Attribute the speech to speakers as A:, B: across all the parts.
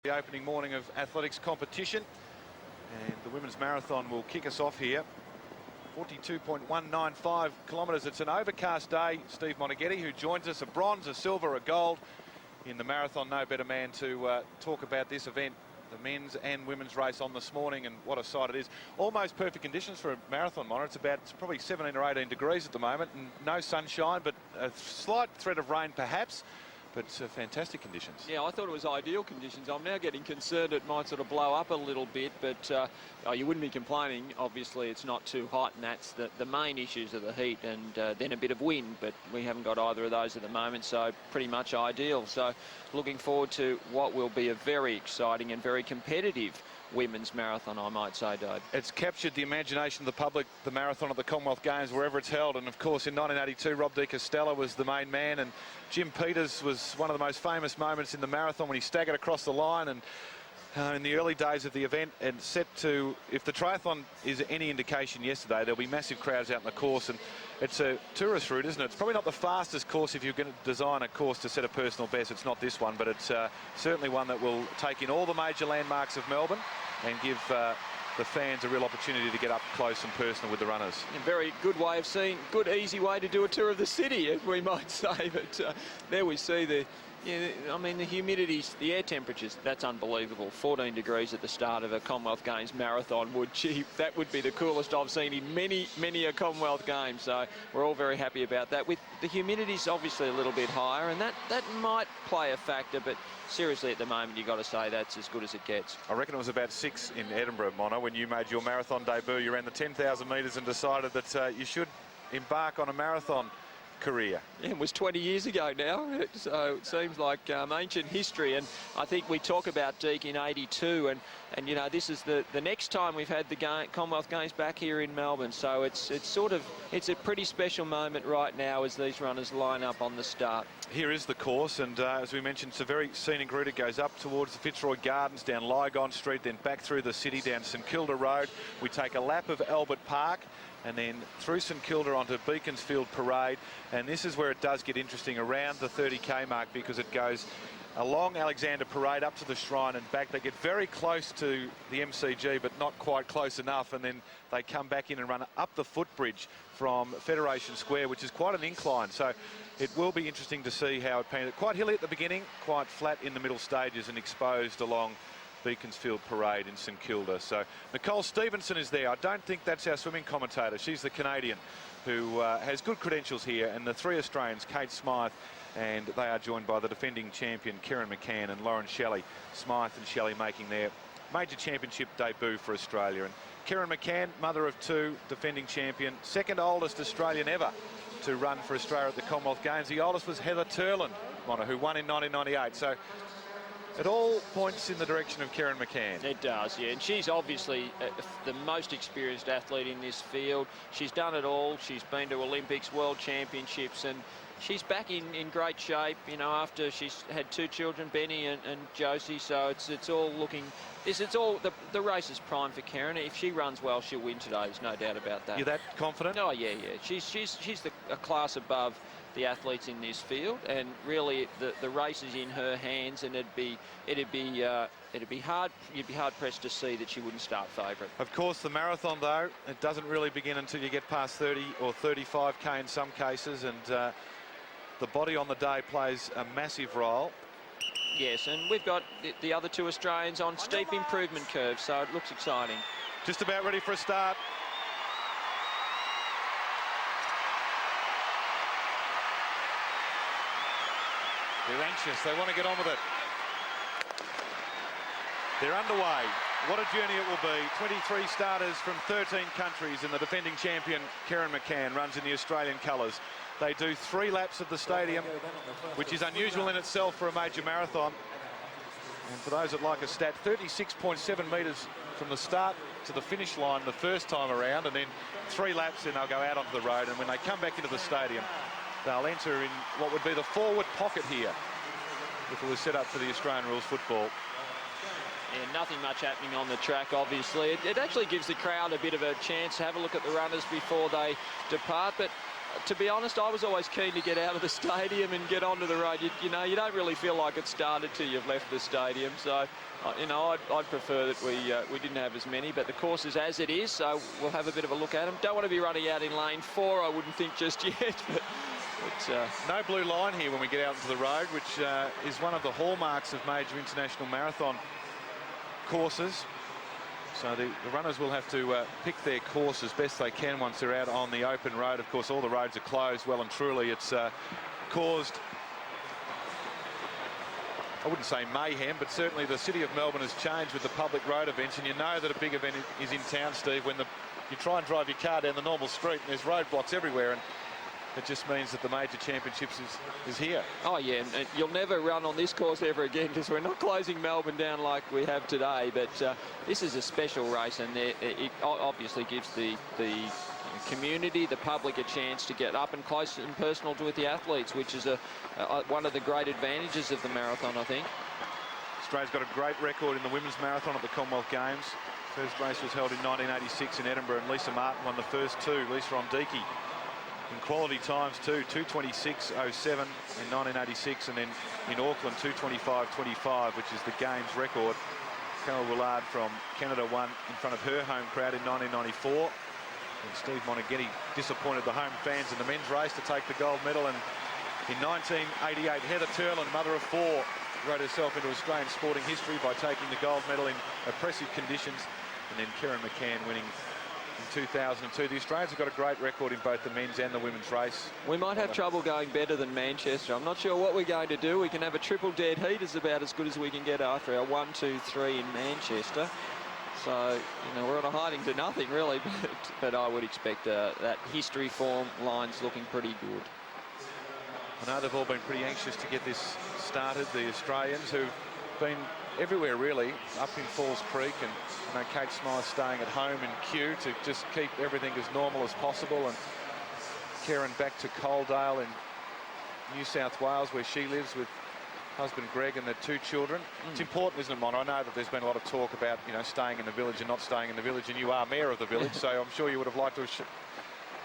A: The opening morning of athletics competition, and the women's marathon will kick us off here. 42.195 kilometres. It's an overcast day. Steve Monaghetti, who joins us, a bronze, a silver, a gold in the marathon. No better man to talk about this event, the men's and women's race on this morning, and what a sight it is. Almost perfect conditions for a marathon, Mona. It's probably 17 or 18 degrees at the moment, and no sunshine, but a slight threat of rain perhaps. But it's fantastic conditions. Yeah,
B: I thought it was ideal conditions. I'm now getting concerned it might sort of blow up a little bit, but you wouldn't be complaining. Obviously, it's not too hot, and that's the main issues of the heat, and then a bit of wind, but we haven't got either of those at the moment, so pretty much ideal. So looking forward to what will be a very exciting and very competitive women's marathon, I might say, Dave.
A: It's captured the imagination of the public, the marathon at the Commonwealth Games, wherever it's held. And, of course, in 1982, Rob de Castella was the main man, and Jim Peters was one of the most famous moments in the marathon when he staggered across the line. And in the early days of the event, and set to, if the triathlon is any indication yesterday, there'll be massive crowds out in the course, and it's a tourist route, isn't it? It's probably not the fastest course if you're going to design a course to set a personal best. It's not this one, but it's certainly one that will take in all the major landmarks of Melbourne and give the fans a real opportunity to get up close and personal with the runners.
B: A very good way of seeing, good easy way to do a tour of the city, we might say. But there we see the, I mean, the humidity, the air temperatures, that's unbelievable. 14 degrees at the start of a Commonwealth Games marathon that would be the coolest I've seen in many a Commonwealth Games. So we're all very happy about that. With the humidity's obviously a little bit higher, and that might play a factor, but seriously, at the moment, you've got to say that's as good as it gets.
A: I reckon it was about 6 in Edinburgh, Mona, when you made your marathon debut. You ran the 10,000 metres and decided that you should embark on a marathon career.
B: Yeah, it was 20 years ago now, so it seems like ancient history. And I think we talk about Deke in 82, and you know, this is the next time we've had the Commonwealth Games back here in Melbourne. So it's a pretty special moment right now as these runners line up on the start.
A: Here is the course, and as we mentioned, it's a very scenic route. It goes up towards the Fitzroy Gardens, down Lygon Street, then back through the city, down St Kilda Road. We take a lap of Albert Park, and then through St Kilda onto Beaconsfield Parade. And this is where it does get interesting, around the 30k mark, because it goes along Alexander Parade up to the Shrine and back. They get very close to the MCG, but not quite close enough, and then they come back in and run up the footbridge from Federation Square, which is quite an incline. So it will be interesting to see how it pans out. Quite hilly at the beginning, quite flat in the middle stages, and exposed along Beaconsfield Parade in St Kilda. So Nicole Stevenson is there. I don't think that's our swimming commentator. She's the Canadian who has good credentials here, and the 3 Australians, Kate Smyth, and they are joined by the defending champion Kerryn McCann and Lauren Shelley. Smyth and Shelley making their major championship debut for Australia. And Kerryn McCann, mother of 2, defending champion, second oldest Australian ever to run for Australia at the Commonwealth Games. The oldest was Heather Turland, Mona, who won in 1998. So it all points in the direction of Kerryn McCann.
B: It does, yeah. And she's obviously the most experienced athlete in this field. She's done it all. She's been to Olympics, World Championships, and she's back in great shape, you know, after she's had 2 children, Benny and Josie. So it's all looking, the race is prime for Kerryn. If she runs well, she'll win today. There's no doubt about that.
A: You're that confident?
B: Oh, yeah. She's a class above the athletes in this field, and really the race is in her hands, and it'd be hard. You'd be hard pressed to see that she wouldn't start favourite.
A: Of course, the marathon though, it doesn't really begin until you get past 30 or 35k in some cases, and the body on the day plays a massive role.
B: Yes, and we've got the other 2 Australians on steep improvement curves, so it looks exciting.
A: Just about ready for a start. They're anxious. They want to get on with it. They're underway. What a journey it will be. 23 starters from 13 countries, and the defending champion, Kerryn McCann, runs in the Australian colours. They do 3 laps of the stadium, which is unusual in itself for a major marathon. And for those that like a stat, 36.7 metres from the start to the finish line the first time around, and then 3 laps, and they'll go out onto the road. And when they come back into the stadium, they'll enter in what would be the forward pocket here if it was set up for the Australian rules football.
B: Yeah, nothing much happening on the track, obviously. It actually gives the crowd a bit of a chance to have a look at the runners before they depart. But to be honest, I was always keen to get out of the stadium and get onto the road. You know, you don't really feel like it started till you've left the stadium. So, you know, I'd prefer that we didn't have as many, but the course is as it is, so we'll have a bit of a look at them. Don't want to be running out in lane 4, I wouldn't think just yet. But
A: no blue line here when we get out into the road, which is one of the hallmarks of major international marathon courses. So the runners will have to pick their course as best they can once they're out on the open road. Of course, all the roads are closed well and truly. It's caused, I wouldn't say mayhem, but certainly the city of Melbourne has changed with the public road events. And you know that a big event is in town, Steve, when you try and drive your car down the normal street and there's roadblocks everywhere. And it just means that the major championships is here. Oh, yeah,
B: and you'll never run on this course ever again because we're not closing Melbourne down like we have today. But this is a special race, and it obviously gives the community, the public, a chance to get up and close and personal with the athletes, which is one of the great advantages of the marathon, I think.
A: Australia's got a great record in the women's marathon at the Commonwealth Games. First race was held in 1986 in Edinburgh, and Lisa Martin won the first two. Lisa Omdiki in quality times too, 2:26.07 in 1986, and then in Auckland 2:25.25, which is the games record. Carol Willard from Canada won in front of her home crowd in 1994. And Steve Monaghetti disappointed the home fans in the men's race to take the gold medal. And in 1988, Heather Turlin, mother of 4, wrote herself into Australian sporting history by taking the gold medal in oppressive conditions. And then Kerryn McCann winning in 2002. The Australians have got a great record in both the men's and the women's race.
B: We might have trouble going better than Manchester. I'm not sure what we're going to do. We can have a triple dead heat, is about as good as we can get after our 1, 2, 3 in Manchester. So, you know, we're on a hiding to nothing really, but I would expect that history form line's looking pretty good.
A: I know they've all been pretty anxious to get this started, the Australians, who've been everywhere really, up in Falls Creek, and I know Kate Smyth staying at home in Kew to just keep everything as normal as possible, and Kerryn back to Coaldale in New South Wales, where she lives with husband Greg and their 2 children. It's important, isn't it, Mono? I know that there's been a lot of talk about, you know, staying in the village and not staying in the village, and you are mayor of the village, so I'm sure you would have liked to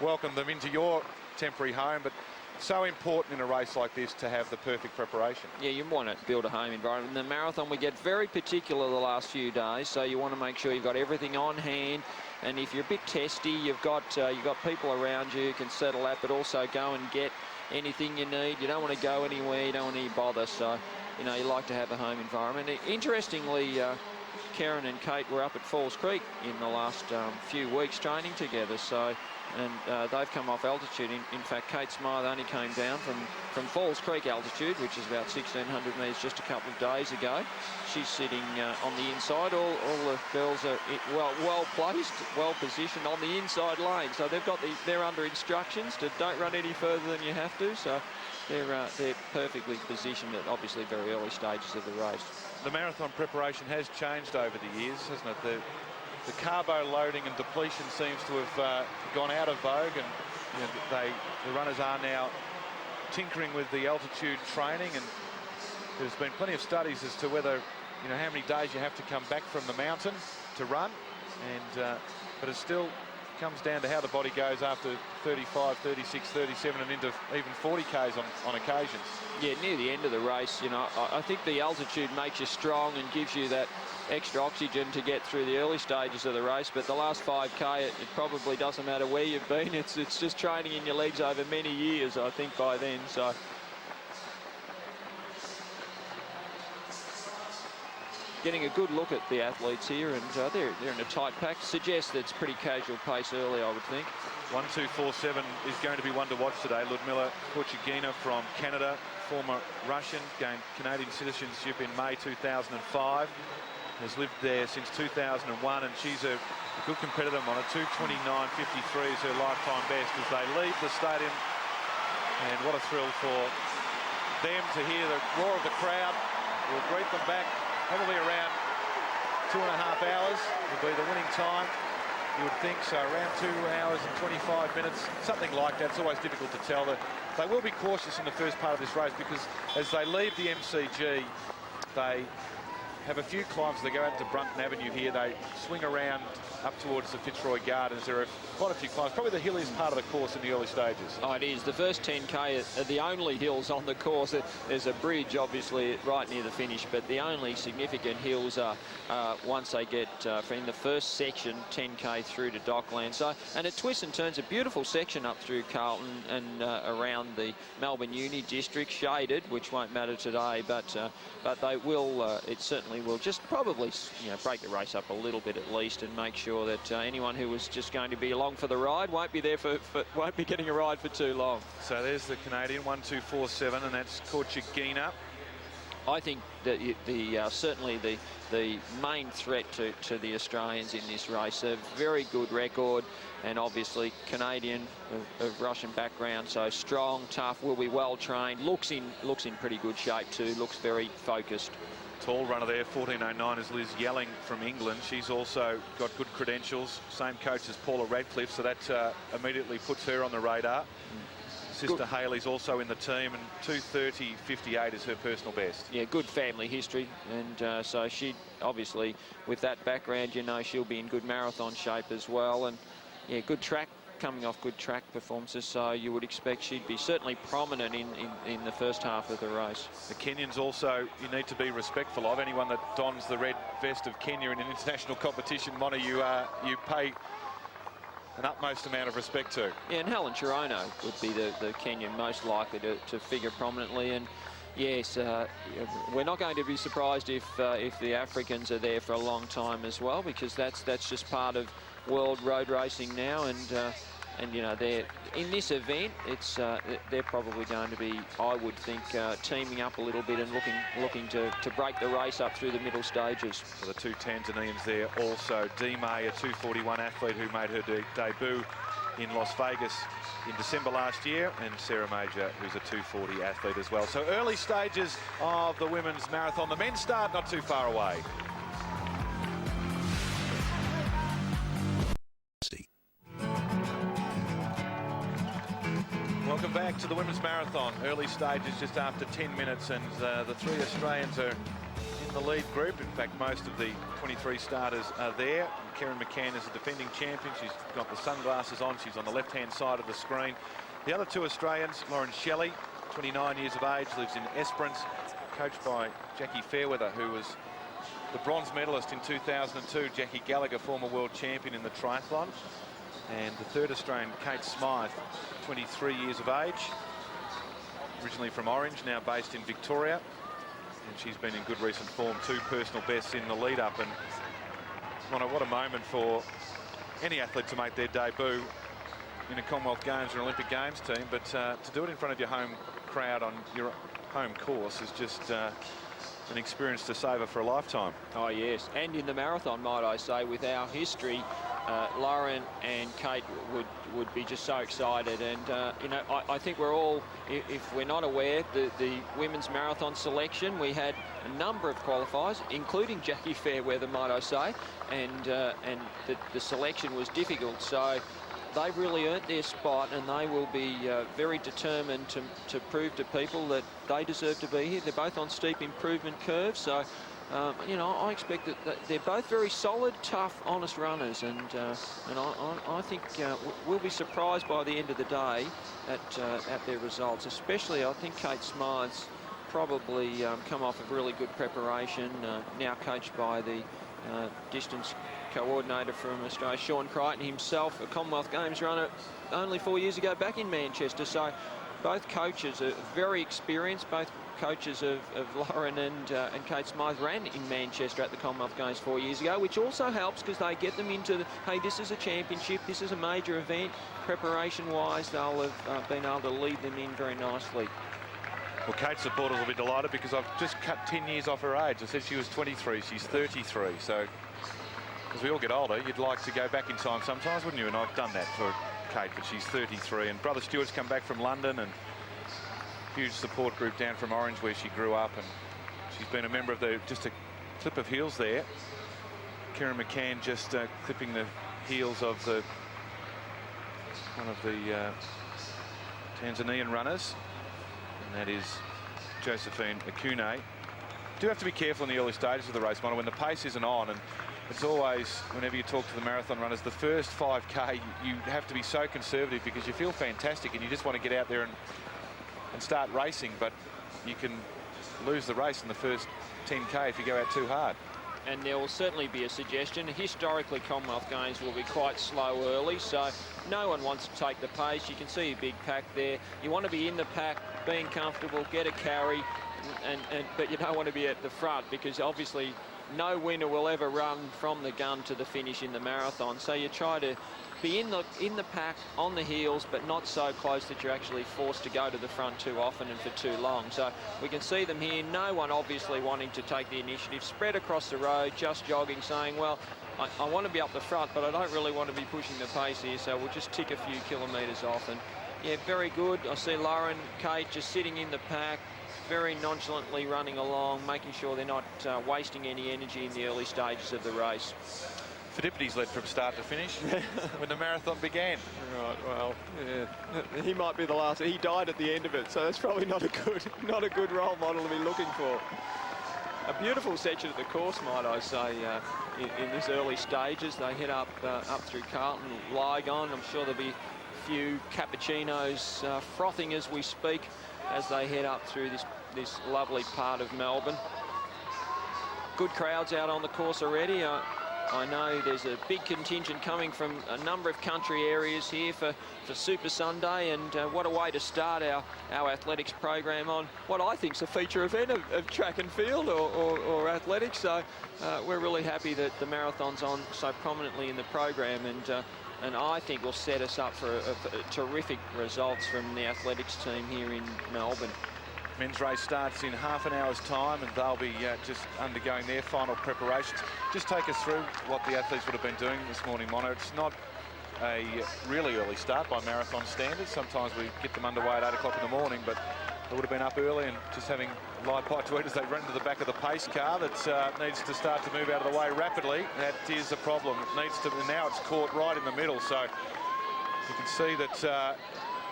A: welcome them into your temporary home, but so important in a race like this to have the perfect preparation.
B: Yeah, you want to build a home environment. In the marathon, we get very particular the last few days, so you want to make sure you've got everything on hand. And if you're a bit testy, you've got people around you who can settle that, but also go and get anything you need. You don't want to go anywhere, you don't want any bother, so, you know, you like to have a home environment. Interestingly, Kerryn and Kate were up at Falls Creek in the last few weeks training together, so, and they've come off altitude. In fact, Kate Smyth only came down from Falls Creek altitude, which is about 1,600 metres just a couple of days ago. She's sitting on the inside. All the girls are well placed, well positioned on the inside lane. So they're under instructions to don't run any further than you have to. So they're perfectly positioned at obviously very early stages of the race.
A: The marathon preparation has changed over the years, hasn't it? The carbo loading and depletion seems to have gone out of vogue, and you know, the runners are now tinkering with the altitude training, and there's been plenty of studies as to whether, you know, how many days you have to come back from the mountain to run, and but it still comes down to how the body goes after 35, 36, 37 and into even 40 Ks on occasions.
B: Yeah, near the end of the race, you know, I think the altitude makes you strong and gives you that extra oxygen to get through the early stages of the race, but the last 5K, it probably doesn't matter where you've been. It's just training in your legs over many years, I think, by then. So getting a good look at the athletes here, and they're in a tight pack. Suggests that it's pretty casual pace early, I would think.
A: 1:2:47 is going to be one to watch today. Lioudmila Kortchaguina from Canada, former Russian, gained Canadian citizenship in May 2005. Has lived there since 2001, and she's a good competitor on a 2:29.53 is her lifetime best as they leave the stadium. And what a thrill for them to hear the roar of the crowd. We'll greet them back probably around 2.5 hours will be the winning time, you would think. So around 2 hours and 25 minutes, something like that. It's always difficult to tell. They will be cautious in the first part of this race because as they leave the MCG, they have a few climbs. They go out to Brunton Avenue here. They swing around up towards the Fitzroy Gardens. There are quite a few climbs. Probably the hilliest part of the course in the early stages.
B: Oh, it is. The first 10K are the only hills on the course. There's a bridge, obviously, right near the finish, but the only significant hills are once they get from the first section, 10K through to Dockland. So, and it twists and turns, a beautiful section up through Carlton and around the Melbourne Uni district, shaded, which won't matter today, but they will. It certainly will just probably, you know, break the race up a little bit at least, and make sure that anyone who was just going to be along for the ride won't be there won't be getting a ride for too long.
A: So there's the Canadian 1-2-4-7, and that's Kortchaguina.
B: I think that certainly the main threat to the Australians in this race. A very good record, and obviously Canadian of Russian background, so strong, tough, will be well trained, looks in pretty good shape too, looks very focused.
A: Tall runner there, 14.09, is Liz Yelling from England. She's also got good credentials, same coach as Paula Radcliffe, so that immediately puts her on the radar. Sister good. Hayley's also in the team, and 2:30.58 is her personal best. Yeah,
B: good family history, and so she obviously, with that background, you know, she'll be in good marathon shape as well. And yeah, good track, coming off good track performances, so you would expect she'd be certainly prominent in the first half of the race.
A: The Kenyans also, you need to be respectful of. Anyone that dons the red vest of Kenya in an international competition, Mona, you pay an utmost amount of respect to.
B: Yeah, and Hellen Cherono would be the Kenyan most likely to figure prominently. And yes, we're not going to be surprised if the Africans are there for a long time as well, because that's just part of world road racing now. And you know, they're in this event, it's they're probably going to be, I would think, teaming up a little bit and looking to break the race up through the middle stages.
A: For the two Tanzanians there also, May, a 2:41 athlete who made her debut in Las Vegas in December last year, and Sarah Major, who's a 2:40 athlete as well. So early stages of the women's marathon. The men's start not too far away. Welcome back to the women's marathon. Early stages just after 10 minutes, and the three Australians are in the lead group. In fact, most of the 23 starters are there. Kerryn McCann is the defending champion. She's got the sunglasses on. She's on the left-hand side of the screen. The other two Australians, Shelley, 29 years of age, lives in Esperance, coached by Jackie Fairweather, who was the bronze medalist in 2002. Jackie Gallagher, former world champion in the triathlon. And the third Australian, Kate Smyth, 23 years of age, originally from Orange, now based in Victoria. And she's been in good recent form, 2 personal bests in the lead-up. And what a moment for any athlete to make their debut in a Commonwealth Games or Olympic Games team. But to do it in front of your home crowd on your home course is just an experience to savour for a lifetime.
B: Oh, yes. And in the marathon, might I say, with our history, Lauren and Kate would be just so excited. And you know, I think we're all, if we're not aware, the women's marathon selection, we had a number of qualifiers, including Jackie Fairweather, might I say, and the selection was difficult. So they've really earned their spot, and they will be very determined to prove to people that they deserve to be here. They're both on steep improvement curves, so you know, I expect that they're both very solid, tough, honest runners, and I think we'll be surprised by the end of the day at their results. Especially, I think Kate Smyth's probably come off of really good preparation, now coached by the distance coordinator from Australia, Sean Crichton, himself a Commonwealth Games runner only 4 years ago back in Manchester. So both coaches are very experienced. Both coaches of Lauren and Kate Smyth ran in Manchester at the Commonwealth Games 4 years ago, which also helps because they get them into hey, this is a championship, this is a major event. Preparation-wise, they'll have been able to lead them in very nicely.
A: Well, Kate's supporters will be delighted because I've just cut 10 years off her age. I said she was 23, she's 33. So, as we all get older, you'd like to go back in time sometimes, wouldn't you? And I've done that for Kate, but she's 33. And Brother Stuart's come back from London, and huge support group down from Orange where she grew up, and she's been a member of just a clip of heels there. Kerryn McCann just clipping the heels of one of the Tanzanian runners, and that is Josephine Akunaay. do have to be careful in the early stages of the race, Mono, when the pace isn't on. And it's always, whenever you talk to the marathon runners, the first 5K, you have to be so conservative because you feel fantastic and you just want to get out there and start racing. But you can lose the race in the first 10K if you go out too hard.
B: And there will certainly be a suggestion. Historically, Commonwealth Games will be quite slow early, so no one wants to take the pace. You can see a big pack there. You want to be in the pack, being comfortable, get a carry, but you don't want to be at the front because obviously no winner will ever run from the gun to the finish in the marathon. So you try to be in the pack, on the heels, but not so close that you're actually forced to go to the front too often and for too long. So we can see them here, no one obviously wanting to take the initiative, spread across the road, just jogging, saying, well, I want to be up the front, but I don't really want to be pushing the pace here, so we'll just tick a few kilometres off. And yeah, very good. I see Lauren, Kate just sitting in the pack, very nonchalantly running along, making sure they're not wasting any energy in the early stages of the race.
A: Phidippides led from start to finish when the marathon began.
B: Right, well, yeah, he might be the last. He died at the end of it, so that's probably not a good role model to be looking for. A beautiful section of the course, might I say, in this early stages. They head up through Carlton, Lygon. I'm sure there'll be a few cappuccinos frothing as we speak as they head up through this lovely part of Melbourne. Good crowds out on the course already. I know there's a big contingent coming from a number of country areas here for Super Sunday, and what a way to start our athletics program on what I think is a feature event of track and field or athletics. So we're really happy that the marathon's on so prominently in the program, and I think will set us up for terrific results from the athletics team here in Melbourne.
A: Men's race starts in half an hour's time, and they'll be just undergoing their final preparations. Just take us through what the athletes would have been doing this morning, Mono. It's not a really early start by marathon standards. Sometimes we get them underway at 8 o'clock in the morning, but they would have been up early and just having light pie to eat as they run to the back of the pace car that needs to start to move out of the way rapidly. That is a problem. It needs to, and now it's caught right in the middle, so you can see that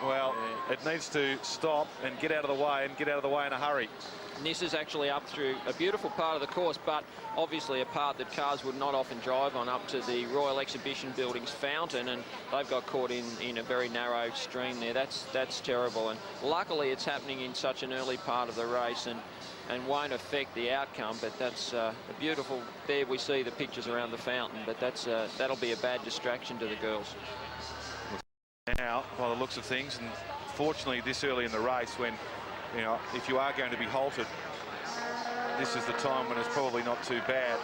A: well, it needs to stop and get out of the way, and get out of the way in a hurry.
B: And this is actually up through a beautiful part of the course, but obviously a part that cars would not often drive on, up to the Royal Exhibition Building's fountain, and they've got caught in a very narrow stream there. That's terrible, and luckily it's happening in such an early part of the race and won't affect the outcome, but that's a beautiful. There we see the pictures around the fountain, but that'll be a bad distraction to the girls.
A: Now, by the looks of things, and fortunately this early in the race, when, you know, if you are going to be halted, this is the time when it's probably not too bad,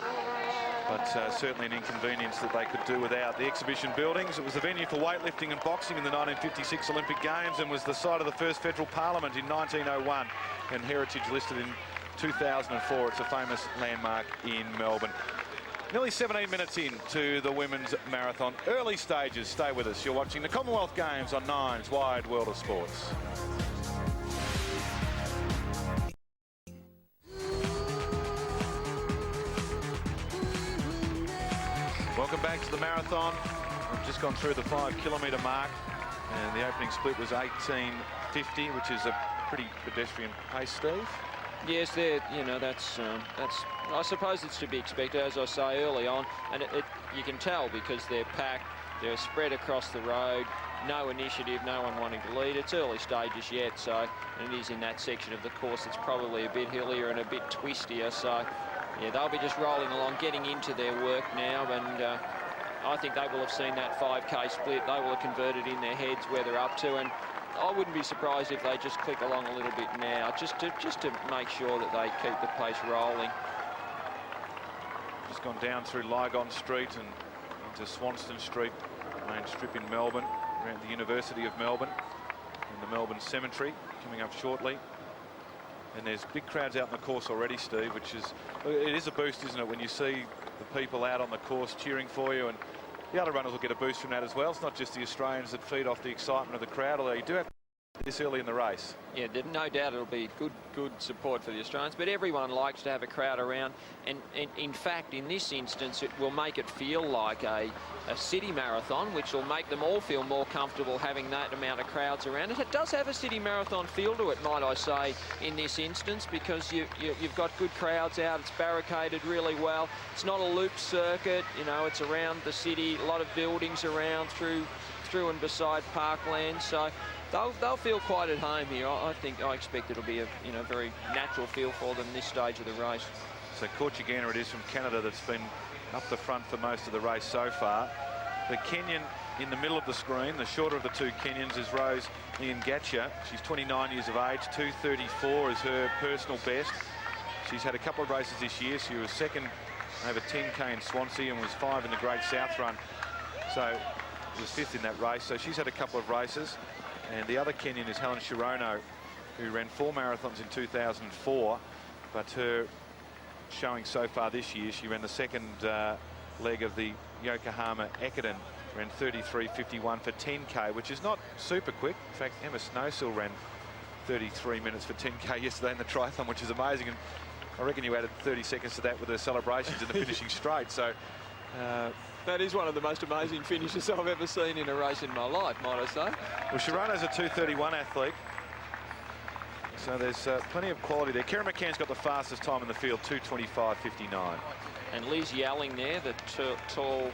A: but certainly an inconvenience that they could do without. The exhibition buildings, it was the venue for weightlifting and boxing in the 1956 Olympic Games, and was the site of the first federal parliament in 1901, and heritage listed in 2004. It's a famous landmark in Melbourne. Nearly 17 minutes into the women's marathon. Early stages. Stay with us. You're watching the Commonwealth Games on Nine's Wide World of Sports. Welcome back to the marathon. We've just gone through the 5 kilometre mark, and the opening split was 18:50, which is a pretty pedestrian pace, Steve.
B: Yes, that's I suppose it's to be expected, as I say, early on, and you can tell because they're packed, they're spread across the road, no initiative, no one wanting to lead. It's early stages yet, so, and it is in that section of the course that's probably a bit hillier and a bit twistier, so yeah, they'll be just rolling along, getting into their work now, and I think they will have seen that 5K split. They will have converted in their heads where they're up to, and I wouldn't be surprised if they just click along a little bit now, just to make sure that they keep the pace rolling.
A: Just gone down through Lygon Street and into Swanston Street, main strip in Melbourne, around the University of Melbourne, and the Melbourne Cemetery coming up shortly. And there's big crowds out on the course already, Steve, it is a boost, isn't it, when you see the people out on the course cheering for you, and the other runners will get a boost from that as well. It's not just the Australians that feed off the excitement of the crowd, although you do have this early in the race.
B: Yeah, no doubt it'll be good support for the Australians, but everyone likes to have a crowd around, and in fact, in this instance, it will make it feel like a city marathon, which will make them all feel more comfortable having that amount of crowds around it. It does have a city marathon feel to it, might I say, in this instance, because you've got good crowds out. It's barricaded really well. It's not a loop circuit, you know, it's around the city, a lot of buildings around through and beside parkland, so they'll feel quite at home here. I expect it'll be a very natural feel for them this stage of the race.
A: So Kortchaguina it is from Canada that's been up the front for most of the race so far. The Kenyan in the middle of the screen, the shorter of the two Kenyans, is Rose Nyangacha. She's 29 years of age. 2:34 is her personal best. She's had a couple of races this year. She was second over 10k in Swansea and was 5 in the Great South Run. So was 5th in that race. So she's had a couple of races. And the other Kenyan is Hellen Cherono, who ran 4 marathons in 2004. But her showing so far this year, she ran the second leg of the Yokohama Ekiden, ran 33:51 for 10k, which is not super quick. In fact, Emma Snowsill ran 33 minutes for 10k yesterday in the triathlon, which is amazing. And I reckon you added 30 seconds to that with her celebrations in the finishing straight. So
B: that is one of the most amazing finishes I've ever seen in a race in my life, might I say.
A: Well, Cherono's a 2:31 athlete, so there's plenty of quality there. Kerryn McCann's got the fastest time in the field, 2:25.59.
B: And Liz Yelling there, the tall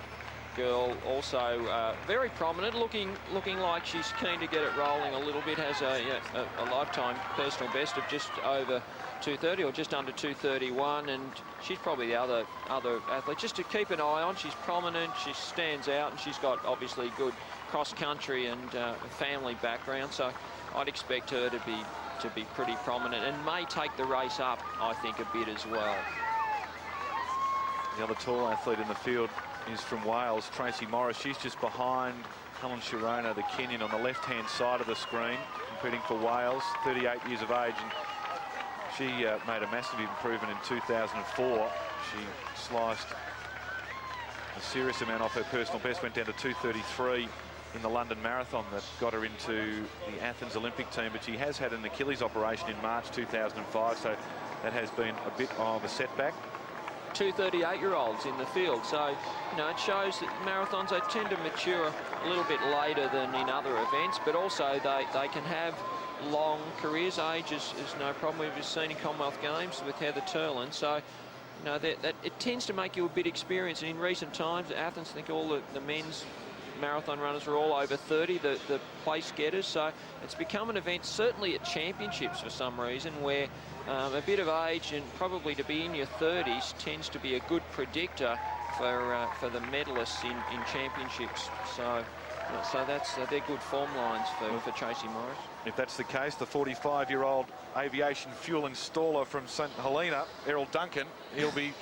B: girl, also very prominent, looking like she's keen to get it rolling a little bit. Has a lifetime personal best of just over 2:30 or just under 2:31, and she's probably the other athlete just to keep an eye on. She's prominent, she stands out, and she's got obviously good cross-country and family background, so I'd expect her to be pretty prominent and may take the race up, I think, a bit as well.
A: The other tall athlete in the field is from Wales, Tracey Morris. She's just behind Hellen Cherono, the Kenyan, on the left-hand side of the screen, competing for Wales, 38 years of age. And she made a massive improvement in 2004. She sliced a serious amount off her personal best, went down to 2:33 in the London Marathon that got her into the Athens Olympic team, but she has had an Achilles operation in March 2005, so that has been a bit of a setback.
B: 2:38-year-olds in the field, so it shows that marathons, they tend to mature a little bit later than in other events, but also they can have long careers. Age is no problem. We've just seen in Commonwealth Games with Heather Turlin, so that it tends to make you a bit experienced. And in recent times, Athens, I think all the men's marathon runners were all over 30, the place getters, so it's become an event, certainly at championships for some reason, where a bit of age and probably to be in your 30s tends to be a good predictor for the medalists in championships. So they're good form lines for Tracey Morris.
A: If that's the case, the 45-year-old aviation fuel installer from St Helena, Errol Duncan, he'll be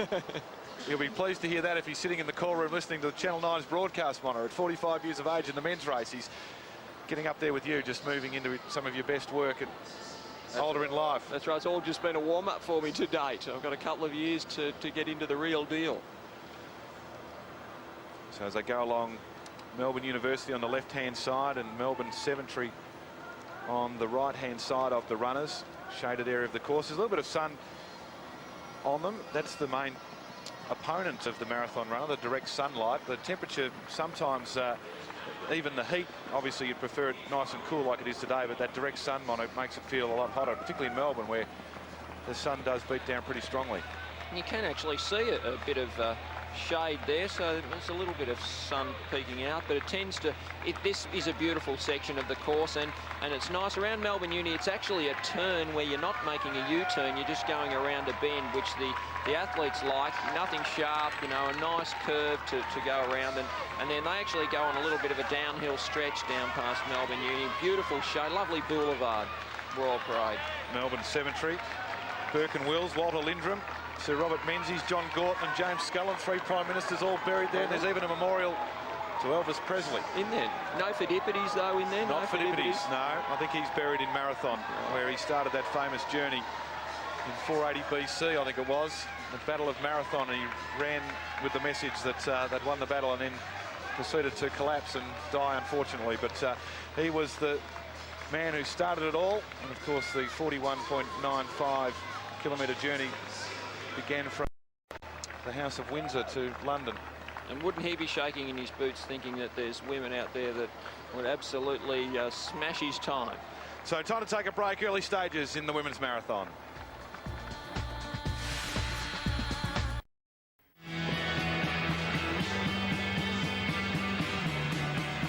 A: pleased to hear that if he's sitting in the call room listening to the Channel 9's broadcast monitor at 45 years of age in the men's race. He's getting up there with you, just moving into some of your best work and older in life.
B: That's right. It's all just been a warm-up for me to date. I've got a couple of years to get into the real deal.
A: So as they go along, Melbourne University on the left-hand side and Melbourne Seventry on the right-hand side of the runners, shaded area of the course. There's a little bit of sun on them. That's the main opponent of the marathon runner, the direct sunlight. The temperature sometimes, even the heat, obviously you'd prefer it nice and cool like it is today, but that direct sun makes it feel a lot hotter, particularly in Melbourne, where the sun does beat down pretty strongly.
B: And you can actually see a bit of shade there, so there's a little bit of sun peeking out, but it tends to, this is a beautiful section of the course, and it's nice. Around Melbourne Uni, it's actually a turn where you're not making a U-turn, you're just going around a bend, which the athletes like. Nothing sharp, a nice curve to go around, and then they actually go on a little bit of a downhill stretch down past Melbourne Uni. Beautiful shade, lovely boulevard, Royal Parade.
A: Melbourne Cemetery, Burke and Wills, Walter Lindrum, Sir Robert Menzies, John Gorton and James Scullin, 3 Prime Ministers all buried there. There's even a memorial to Elvis Presley.
B: In there. No Pheidippides, though, in there?
A: Not Pheidippides, no. I think he's buried in Marathon, where he started that famous journey in 480 BC, I think it was, the Battle of Marathon. And he ran with the message that won the battle and then proceeded to collapse and die, unfortunately. But he was the man who started it all. And of course, the 41.95 kilometre journey began from the House of Windsor to London.
B: And wouldn't he be shaking in his boots thinking that there's women out there that would absolutely smash his time?
A: So time to take a break, early stages in the women's marathon.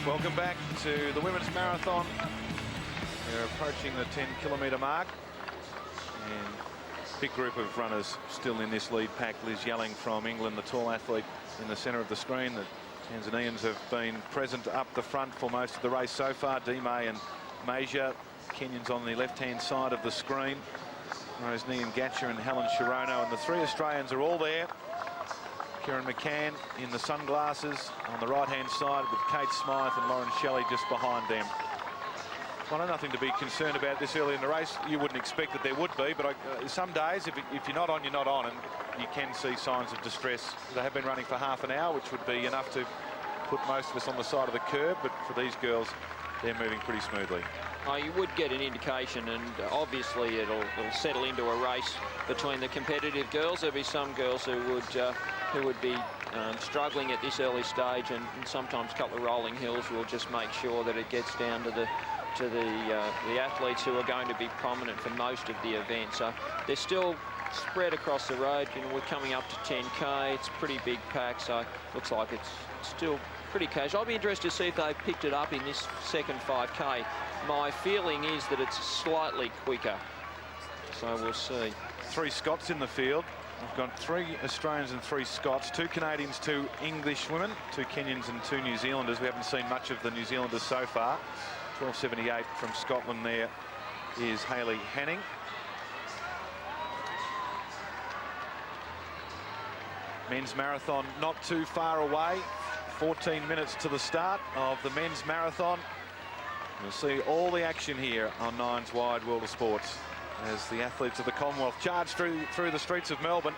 A: Welcome back to the women's marathon. We're approaching the 10-kilometre mark. And big group of runners still in this lead pack. Liz Yelling from England, the tall athlete in the centre of the screen. The Tanzanians have been present up the front for most of the race so far. Dime and Major. Kenyans on the left-hand side of the screen. Rose Nyangacha and Hellen Cherono. And the three Australians are all there. Kerryn McCann in the sunglasses on the right-hand side with Kate Smyth and Shelley just behind them. Well, nothing to be concerned about this early in the race. You wouldn't expect that there would be, but some days, if you're not on, you're not on, and you can see signs of distress. They have been running for half an hour, which would be enough to put most of us on the side of the curb, but for these girls, they're moving pretty smoothly.
B: Oh, you would get an indication, and obviously it'll settle into a race between the competitive girls. There'll be some girls who would be struggling at this early stage, and sometimes a couple of rolling hills will just make sure that it gets down to the athletes who are going to be prominent for most of the event. So they're still spread across the road. You know, we're coming up to 10K. It's a pretty big pack, so looks like it's still pretty casual. I'll be interested to see if they picked it up in this second 5K. My feeling is that it's slightly quicker, so we'll see. 3 Scots in the field. We've got 3 Australians and 3 Scots, 2 Canadians, 2 English women, 2 Kenyans and 2 New Zealanders. We haven't seen much of the New Zealanders so far. 12.78 from Scotland there is Hayley Haining. Men's marathon not too far away. 14 minutes to the start of the men's marathon. You'll see all the action here on Nine's Wide World of Sports as the athletes of the Commonwealth charge through the streets of Melbourne.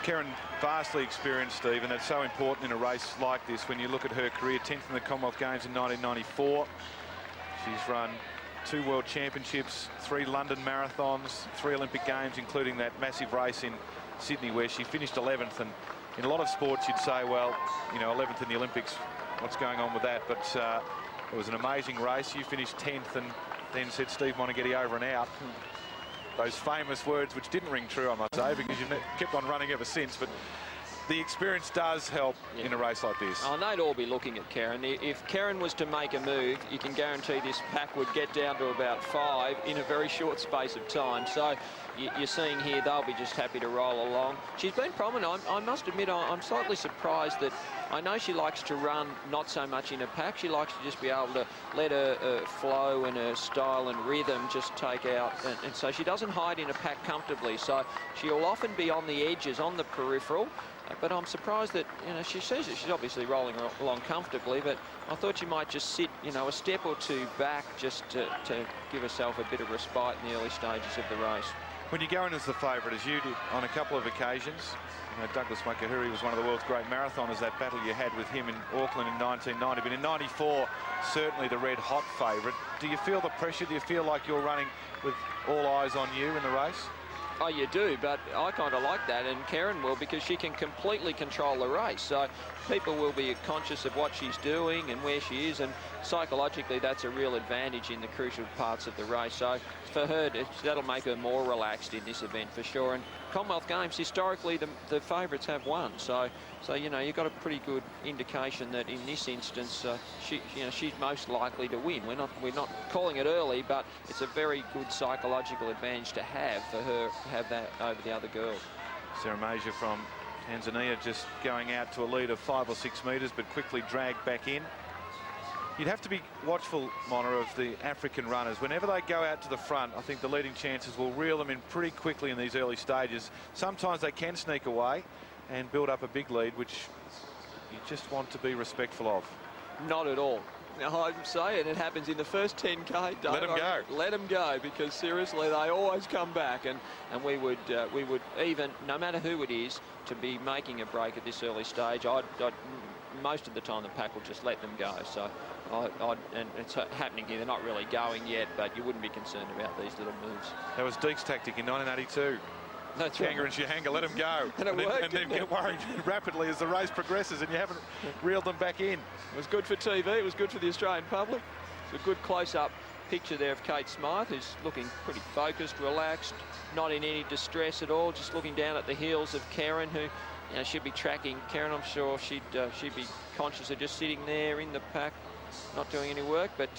B: Kerryn, vastly experienced, Steve, and it's so important in a race like this when you look at her career. 10th in the Commonwealth Games in 1994. She's run 2 World Championships, 3 London Marathons, 3 Olympic Games, including that massive race in Sydney where she finished 11th. And in a lot of sports you'd say, well, you know, 11th in the Olympics, what's going on with that? But it was an amazing race. You finished 10th and then said Steve Monaghetti over and out. Those famous words which didn't ring true, I must say, because you've kept on running ever since. But the experience does help in a race like this. Oh, they'd all be looking at Kerryn. If Kerryn was to make a move, you can guarantee this pack would get down to about 5 in a very short space of time. So you're seeing here they'll be just happy to roll along. She's been prominent. I must admit, I'm slightly surprised that I know she likes to run not so much in a pack. She likes to just be able to let her flow and her style and rhythm just take out. And so she doesn't hide in a pack comfortably. So she'll often be on the edges, on the peripheral. But I'm surprised that, you know, she says that she's obviously rolling along comfortably, but I thought she might just sit, you know, a step or 2 back just to give herself a bit of respite in the early stages of the race.
A: When you go in as the favourite, as you did on a couple of occasions, you know, Douglas Makahuri was one of the world's great marathoners, that battle you had with him in Auckland in 1990. But in 94, certainly the red hot favourite. Do you feel the pressure? Do you feel like you're running with all eyes on you in the race?
B: Oh, you do, but I kind of like that, and Kerryn will, because she can completely control the race. So people will be conscious of what she's doing and where she is, and psychologically that's a real advantage in the crucial parts of the race. So for her, that'll make her more relaxed in this event for sure. And Commonwealth Games, historically, the favourites have won. So you know, you've got a pretty good indication that in this instance, she's most likely to win. We're not calling it early, but it's a very good psychological advantage to have for her to have that over the other girls.
A: Sarah Major from Tanzania just going out to a lead of 5 or 6 metres, but quickly dragged back in. You'd have to be watchful, Mona, of the African runners. Whenever they go out to the front, I think the leading chances will reel them in pretty quickly in these early stages. Sometimes they can sneak away and build up a big lead, which you just want to be respectful of.
B: Not at all. Now, I'm saying it happens in the first 10K.
A: Let them go.
B: Let them go, because seriously, they always come back, and we would even, no matter who it is, to be making a break at this early stage, most of the time the pack will just let them go. So and it's happening here. They're not really going yet, but you wouldn't be concerned about these little moves.
A: That was Deke's tactic in 1982.
B: That's
A: Kanga and Shahanga, let them go.
B: And
A: then get worried rapidly as the race progresses and you haven't reeled them back in.
B: It was good for TV. It was good for the Australian public. It's a good close-up picture there of Kate Smyth, who's looking pretty focused, relaxed, not in any distress at all, just looking down at the heels of Kerryn, who should be tracking. Kerryn, I'm sure she'd be conscious of just sitting there in the pack, not doing any work. But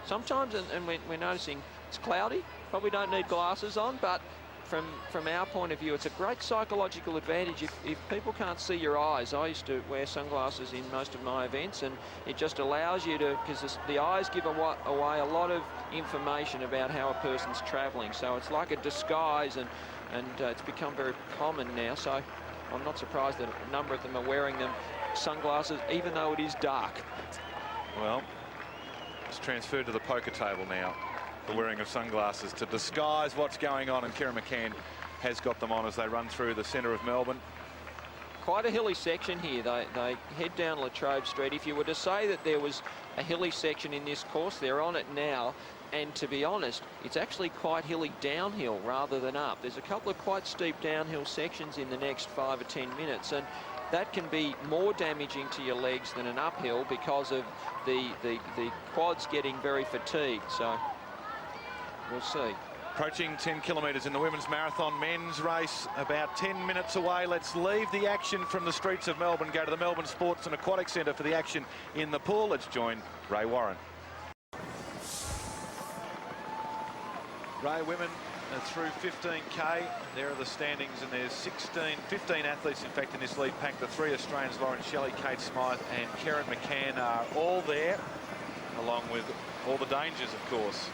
B: sometimes, and we're noticing it's cloudy, probably don't need glasses on, but from our point of view, it's a great psychological advantage if people can't see your eyes. I used to wear sunglasses in most of my events, and it just allows you to, because the eyes give away a lot of information about how a person's travelling. So it's like a disguise, and it's become very common now. So I'm not surprised that a number of them are wearing them sunglasses, even though it is dark.
A: Well, it's transferred to the poker table now. The wearing of sunglasses to disguise what's going on, and Kerryn McCann has got them on as they run through the centre of Melbourne.
B: Quite a hilly section here. They head down Latrobe Street. If you were to say that there was a hilly section in this course, they're on it now. And to be honest, it's actually quite hilly downhill rather than up. There's a couple of quite steep downhill sections in the next 5 or 10 minutes, and that can be more damaging to your legs than an uphill because of the quads getting very fatigued. So we'll see.
A: Approaching 10 kilometres in the women's marathon men's race, about 10 minutes away. Let's leave the action from the streets of Melbourne, go to the Melbourne Sports and Aquatic Centre for the action in the pool. Let's join Ray Warren. Ray, women are through 15k. There are the standings, and there's 15 athletes, in fact, in this lead pack. The 3 Australians, Shelley, Kate Smyth and Kerryn McCann, are all there, along with all the dangers, of course.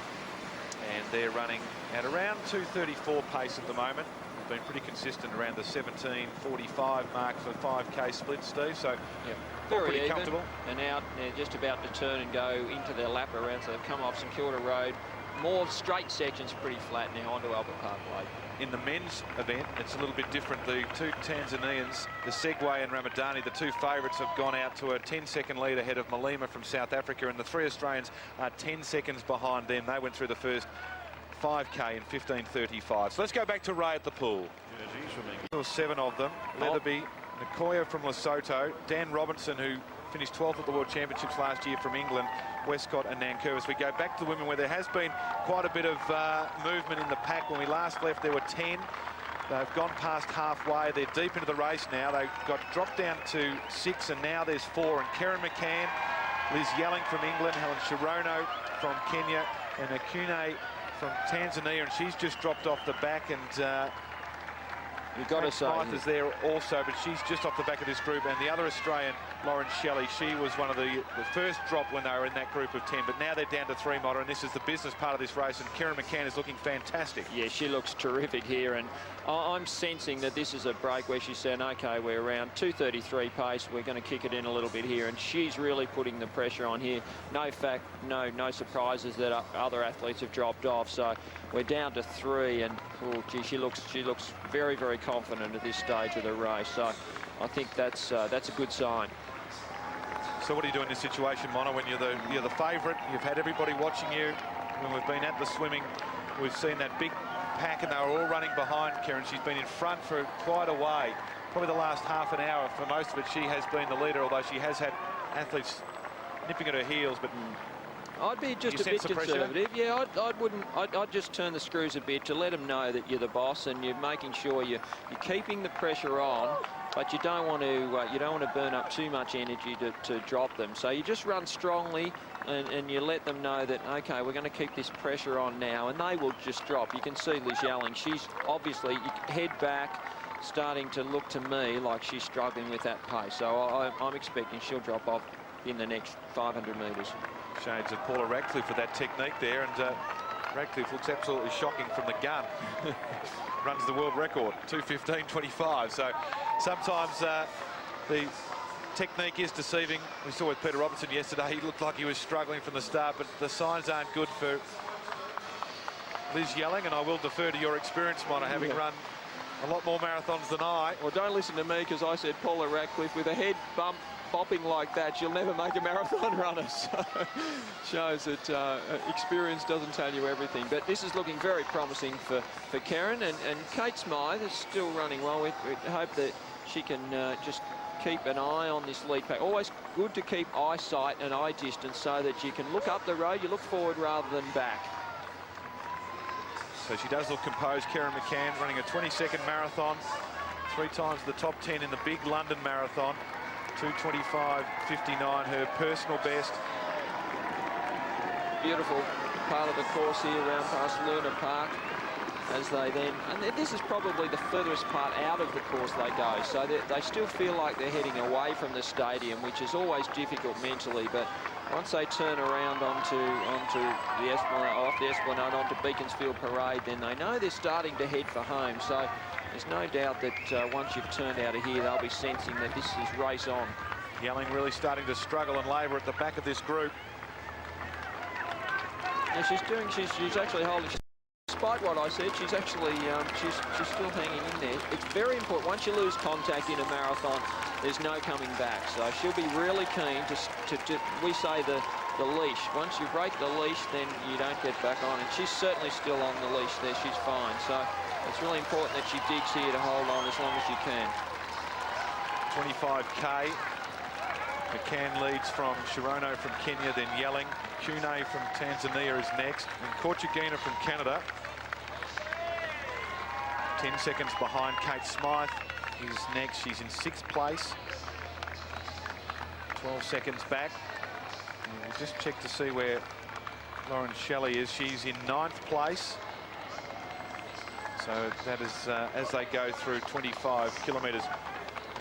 A: And they're running at around 2:34 pace at the moment. They've been pretty consistent around the 17:45 mark for 5k split, Steve. So
B: yep,
A: very
B: even,
A: comfortable.
B: And now they're just about to turn and go into their lap around. So they've come off St Kilda Road. More straight sections, pretty flat now onto Albert Parkway.
A: In the men's event, it's a little bit different. The 2 Tanzanians, the Segway and Ramadani, the 2 favourites, have gone out to a 10-second lead ahead of Malema from South Africa, and the 3 Australians are 10 seconds behind them. They went through the first 5k in 15:35. So let's go back to Ray at the pool. There were 7 of them. Leatherby, Nikoya from Lesotho, Dan Robinson, who finished 12th at the World Championships last year from England, Westcott and Nankervis. We go back to the women, where there has been quite a bit of movement in the pack. When we last left, there were 10. They've gone past halfway. They're deep into the race now. They got dropped down to 6, and now there's 4. And Kerryn McCann, Liz Yelling from England, Hellen Cherono from Kenya, and Akunaay from Tanzania, and she's just dropped off the back. And
B: you've got to say,
A: Smyth is there also, but she's just off the back of this group. And the other Australian, Shelley, she was one of the first drop when they were in that group of 10, but now they're down to 3 model, and this is the business part of this race, and Kerryn McCann is looking fantastic.
B: Yeah, she looks terrific here, and I'm sensing that this is a break where she's saying, okay, we're around 2:33 pace, we're going to kick it in a little bit here, and she's really putting the pressure on here. No surprises that other athletes have dropped off, so we're down to 3, and oh, gee, she looks very, very confident at this stage of the race. So I think that's a good sign.
A: So what do you do in this situation, Mono, when you're the favourite? You've had everybody watching you. When we've been at the swimming, we've seen that big pack, and they were all running behind Kerryn. She's been in front for quite a way. Probably the last half an hour, for most of it, she has been the leader, although she has had athletes nipping at her heels. But
B: I'd be just a bit conservative. Yeah, I'd just turn the screws a bit to let them know that you're the boss, and you're making sure you're keeping the pressure on, but you don't want to burn up too much energy to drop them. So you just run strongly, and you let them know that, okay, we're going to keep this pressure on now, and they will just drop. You can see Liz Yelling. She's obviously, head back, starting to look to me like she's struggling with that pace. So I'm expecting she'll drop off in the next 500 metres.
A: Shades of Paula Radcliffe with that technique there, and Radcliffe looks absolutely shocking from the gun. Runs the world record, 2:15.25. So sometimes the technique is deceiving. We saw with Peter Robertson yesterday, he looked like he was struggling from the start, but the signs aren't good for Liz Yelling, and I will defer to your experience, Mono, having run a lot more marathons than I.
B: Well, don't listen to me, because I said Paula Radcliffe, with a head bump bopping like that, she'll never make a marathon runner. So shows that experience doesn't tell you everything. But this is looking very promising for Kerryn, and Kate Smyth is still running well. We hope that she can just keep an eye on this lead pack. Always good to keep eyesight and eye distance so that you can look up the road, you look forward rather than back.
A: So she does look composed. Kerryn McCann running a 22nd marathon, 3 times the top 10 in the big London marathon. 2:25.59, her personal best.
B: Beautiful part of the course here around past Luna Park, as they then, and this is probably the furthest part out of the course they go, so they still feel like they're heading away from the stadium, which is always difficult mentally. But once they turn around onto the Esplanade, off the Esplanade onto Beaconsfield Parade, then they know they're starting to head for home. So there's no doubt that once you've turned out of here, they'll be sensing that this is race on.
A: Yelling really starting to struggle and labour at the back of this group.
B: Yeah, she's actually holding. Despite what I said, she's actually she's still hanging in there. It's very important. Once you lose contact in a marathon, there's no coming back. So she'll be really keen to we say the leash. Once you break the leash, then you don't get back on. And she's certainly still on the leash there. She's fine. So it's really important that she digs here to hold on as long as she can.
A: 25k. McCann leads from Cherono from Kenya, then Yelling. Akunaay from Tanzania is next, and Kortchaguina from Canada. 10 seconds behind. Kate Smyth is next. She's in 6th place. 12 seconds back. And we'll just check to see where Shelley is. She's in 9th place. So that is as they go through 25 kilometres.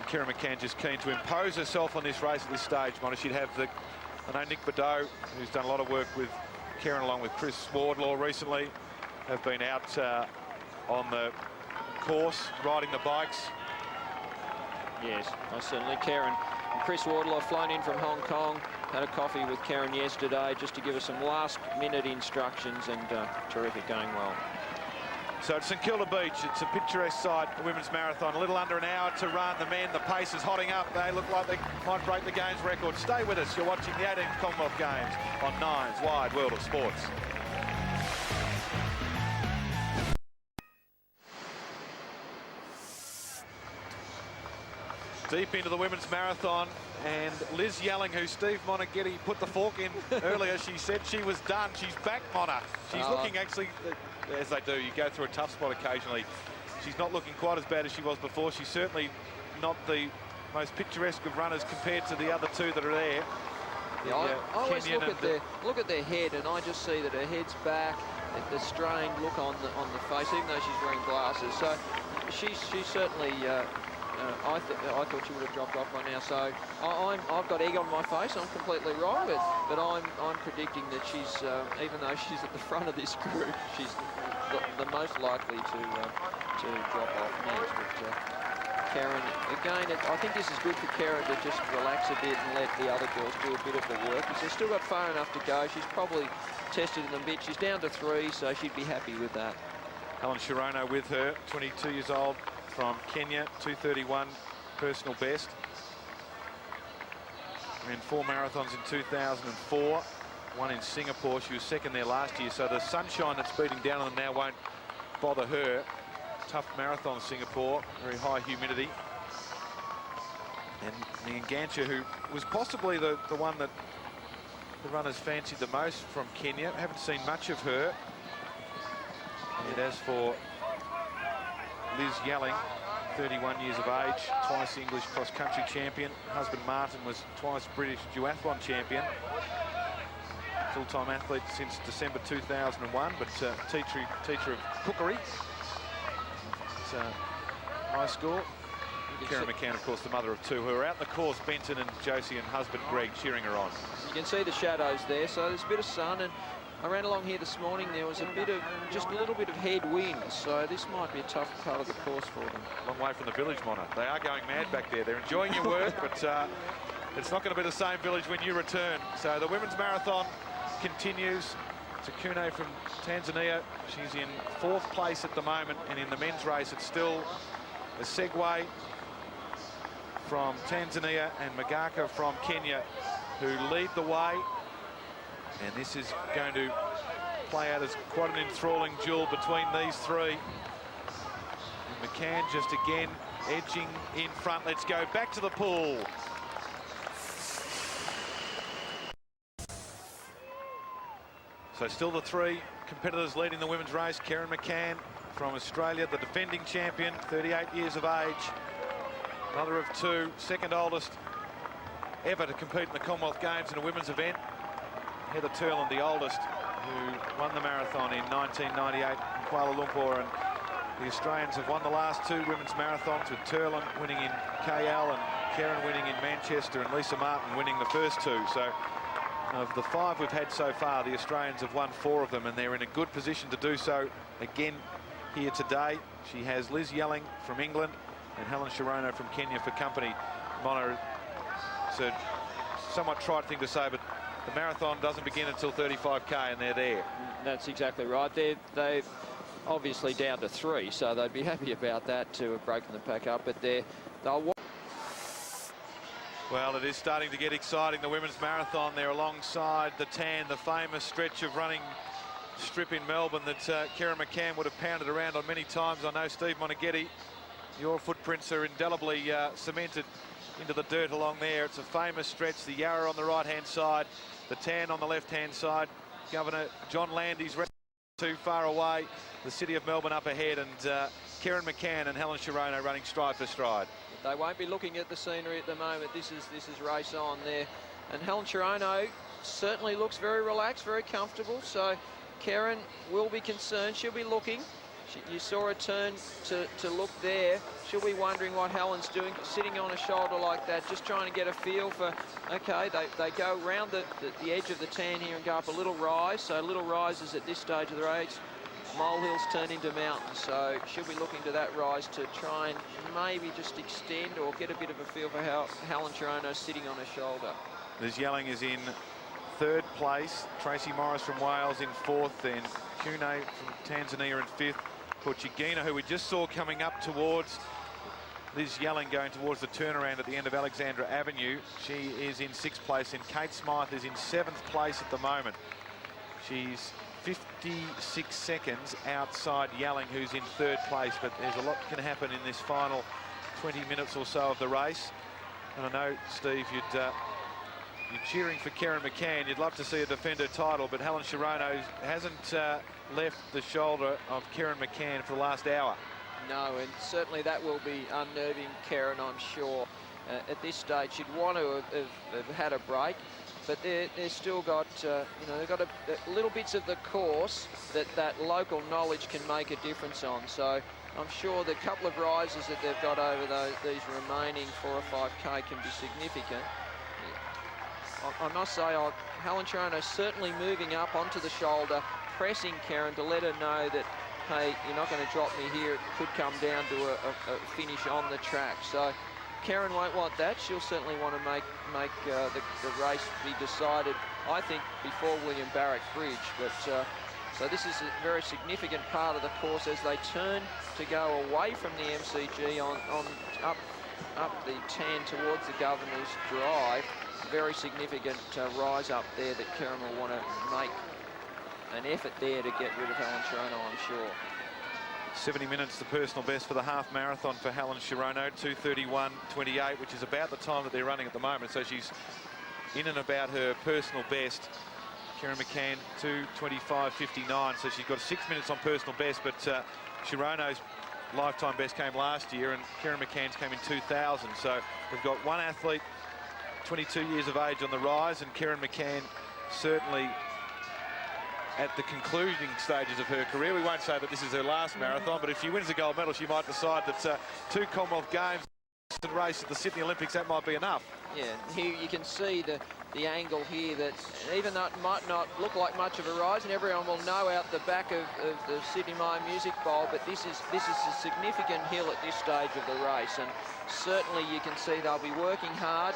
A: Kerryn McCann just keen to impose herself on this race at this stage. She'd have I know Nick Badeau, who's done a lot of work with Kerryn along with Chris Wardlaw recently, have been out on the course, riding the bikes.
B: Yes, certainly. Kerryn and Chris Wardlaw flown in from Hong Kong, had a coffee with Kerryn yesterday just to give us some last-minute instructions, and terrific, going well.
A: So it's St Kilda Beach. It's a picturesque site, the women's marathon. A little under an hour to run. The men, the pace is hotting up. They look like they might break the games record. Stay with us. You're watching the 18th Commonwealth Games on Nine's Wide World of Sports. Deep into the women's marathon, and Liz Yelling, who Steve Monaghetti put the fork in earlier, she said she was done. She's back, Mona. She's looking actually, as they do, you go through a tough spot occasionally. She's not looking quite as bad as she was before. She's certainly not the most picturesque of runners compared to the other two that are there.
B: Yeah, I always look at their head, and I just see that her head's back, the strained look on the face, even though she's wearing glasses. So she's certainly. I thought she would have dropped off by now. So I've got egg on my face. I'm completely wrong, but I'm predicting that she's even though she's at the front of this group, she's the most likely to drop off next. But Kerryn, again, I think this is good for Kerryn to just relax a bit and let the other girls do a bit of the work, because they've still got far enough to go. She's probably tested them a bit. She's down to 3, so she'd be happy with that.
A: Hellen Cherono with her, 22 years old, from Kenya, 2:31 personal best. Ran 4 marathons in 2004, 1 in Singapore. She was second there last year, so the sunshine that's beating down on them now won't bother her. Tough marathon in Singapore, very high humidity. And Nyangacha, who was possibly the one that the runners fancied the most from Kenya. Haven't seen much of her. And as for Liz Yelling, 31 years of age, twice English cross-country champion. Husband Martin was twice British duathlon champion. Full-time athlete since December 2001, but teacher of cookery. It's a high score. Kerryn McCann, of course, the mother of 2, who are out in the course, Benton and Josie and husband Greg cheering her on. You
B: can see the shadows there, so there's a bit of sun, and I ran along here this morning. There was just a little bit of headwind, so this might be a tough part of the course for them.
A: Long way from the village, Mona. They are going mad back there. They're enjoying your work, but it's not going to be the same village when you return. So the women's marathon continues. Akunaay from Tanzania. She's in 4th place at the moment, and in the men's race it's still a segue from Tanzania and Nyangacha from Kenya who lead the way, and this is going to play out as quite an enthralling duel between these three. And McCann just again edging in front. Let's go back to the pool. So still the three competitors leading the women's race. Kerryn McCann from Australia, the defending champion, 38 years of age. Mother of two, second oldest ever to compete in the Commonwealth Games in a women's event. Heather Turland, the oldest, who won the marathon in 1998 in Kuala Lumpur, and the Australians have won the last 2 women's marathons, with Turland winning in KL and Kerryn winning in Manchester and Lisa Martin winning the first 2. So of the 5 we've had so far, the Australians have won 4 of them, and they're in a good position to do so again here today. She has Liz Yelling from England and Hellen Cherono from Kenya for company. Mono, it's a somewhat trite thing to say, but the marathon doesn't begin until 35k, and they're there.
B: That's exactly right. They're obviously down to 3, so they'd be happy about that to have broken the pack up, but they'll...
A: Well, it is starting to get exciting, the women's marathon. They're alongside the Tan, the famous stretch of running strip in Melbourne that Kerryn McCann would have pounded around on many times. I know, Steve Monaghetti, your footprints are indelibly cemented into the dirt along there. It's a famous stretch. The Yarra on the right-hand side, the Tan on the left-hand side. Governor John Landy's too far away. The city of Melbourne up ahead, and Kerryn McCann and Hellen Cherono running stride for stride.
B: They won't be looking at the scenery at the moment. This is race on there, and Hellen Cherono certainly looks very relaxed, very comfortable. So Kerryn will be concerned. She'll be looking. You saw her turn to look there. She'll be wondering what Hellen's doing, sitting on a shoulder like that, just trying to get a feel for, okay, they go round the edge of the Tan here and go up a little rise. So little rises at this stage of the race. Molehills turn into mountains, so she'll be looking to that rise to try and maybe just extend or get a bit of a feel for how Hellen Cherono's sitting on her shoulder.
A: Liz Yelling is in 3rd place. Tracey Morris from Wales in 4th. Then Akunaay from Tanzania in 5th. Kortchaguina, who we just saw coming up towards Liz Yelling, going towards the turnaround at the end of Alexandra Avenue. She is in 6th place, and Kate Smyth is in 7th place at the moment. She's 56 seconds outside Yelling, who's in 3rd place, but there's a lot can happen in this final 20 minutes or so of the race. And I know, Steve, you're cheering for Kerryn McCann. You'd love to see her defend her title, but Hellen Cherono hasn't left the shoulder of Kerryn McCann for the last hour.
B: No, and certainly that will be unnerving Kerryn, I'm sure. At this stage, she'd want to have had a break, but they've still got, they've got a little bits of the course that local knowledge can make a difference on. So I'm sure the couple of rises that they've got over these remaining 4 or 5k can be significant. I must say, Hellen Cherono certainly moving up onto the shoulder, pressing Kerryn to let her know that, hey, you're not going to drop me here. It could come down to a finish on the track. So Kerryn won't want that. She'll certainly want to make the race be decided, I think, before William Barrack Bridge. But so this is a very significant part of the course as they turn to go away from the MCG up the Tan towards the Governor's Drive. Very significant rise up there that Kerryn will want to make an effort there to get rid of Hellen Cherono, I'm sure.
A: 70 minutes, the personal best for the half marathon for Hellen Cherono, 2:31.28, which is about the time that they're running at the moment. So she's in and about her personal best. Kerryn McCann, 2:25.59. So she's got 6 minutes on personal best, but Cherono's lifetime best came last year, and Kerryn McCann's came in 2000. So we've got one athlete, 22 years of age, on the rise, and Kerryn McCann certainly at the concluding stages of her career. We won't say that this is her last marathon, but if she wins the gold medal, she might decide that 2 Commonwealth Games and race at the Sydney Olympics, that might be enough.
B: Yeah, here you can see the angle here, that even though it might not look like much of a rise, and everyone will know out the back of the Sydney Mire Music Bowl, but this is a significant hill at this stage of the race, and certainly you can see they'll be working hard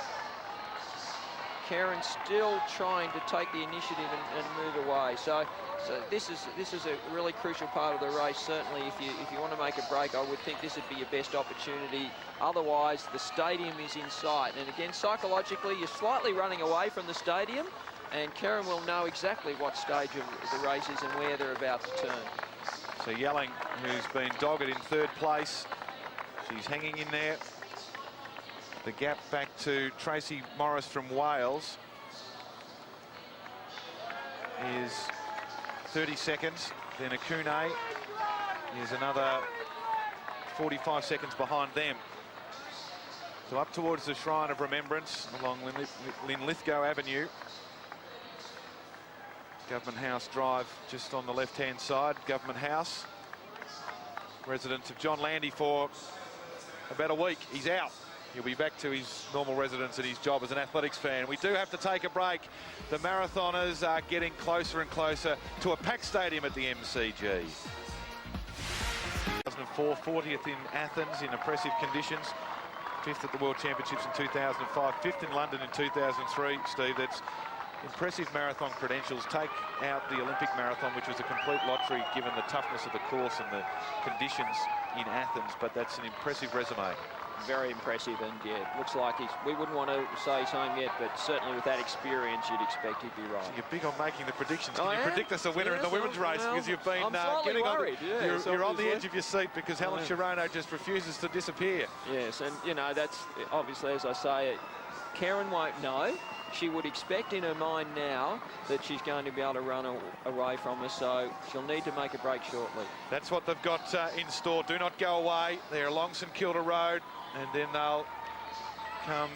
B: Kerryn still trying to take the initiative and move away. So this is a really crucial part of the race. Certainly, if you want to make a break, I would think this would be your best opportunity. Otherwise, the stadium is in sight. And again, psychologically, you're slightly running away from the stadium, and Kerryn will know exactly what stage of the race is and where they're about to turn.
A: So Yelling, who's been dogged in third place, she's hanging in there. The gap back to Tracey Morris from Wales is 30 seconds. Then Akunaay is another 45 seconds behind them. So up towards the Shrine of Remembrance along Linlithgow Avenue. Government House Drive just on the left-hand side. Government House. Residence of John Landy for about a week. He's out. He'll be back to his normal residence and his job as an athletics fan. We do have to take a break. The marathoners are getting closer and closer to a packed stadium at the MCG. 2004, 40th in Athens in oppressive conditions. 5th at the World Championships in 2005, 5th in London in 2003. Steve, that's impressive marathon credentials. Take out the Olympic marathon, which was a complete lottery given the toughness of the course and the conditions in Athens, but that's an impressive resume.
B: Very impressive, and yeah, looks like we wouldn't want to say his name yet, but certainly with that experience, you'd expect he'd be right.
A: So you're big on making the predictions. Can you predict us a winner in the women's race? Because you've been getting
B: worried.
A: You're on the edge of your seat because Hellen Cherono just refuses to disappear.
B: Yes, and you know, that's obviously, as I say, Kerryn won't know. She would expect in her mind now that she's going to be able to run away from us, so she'll need to make a break shortly.
A: That's what they've got in store. Do not go away. They're along St Kilda Road, and then they'll come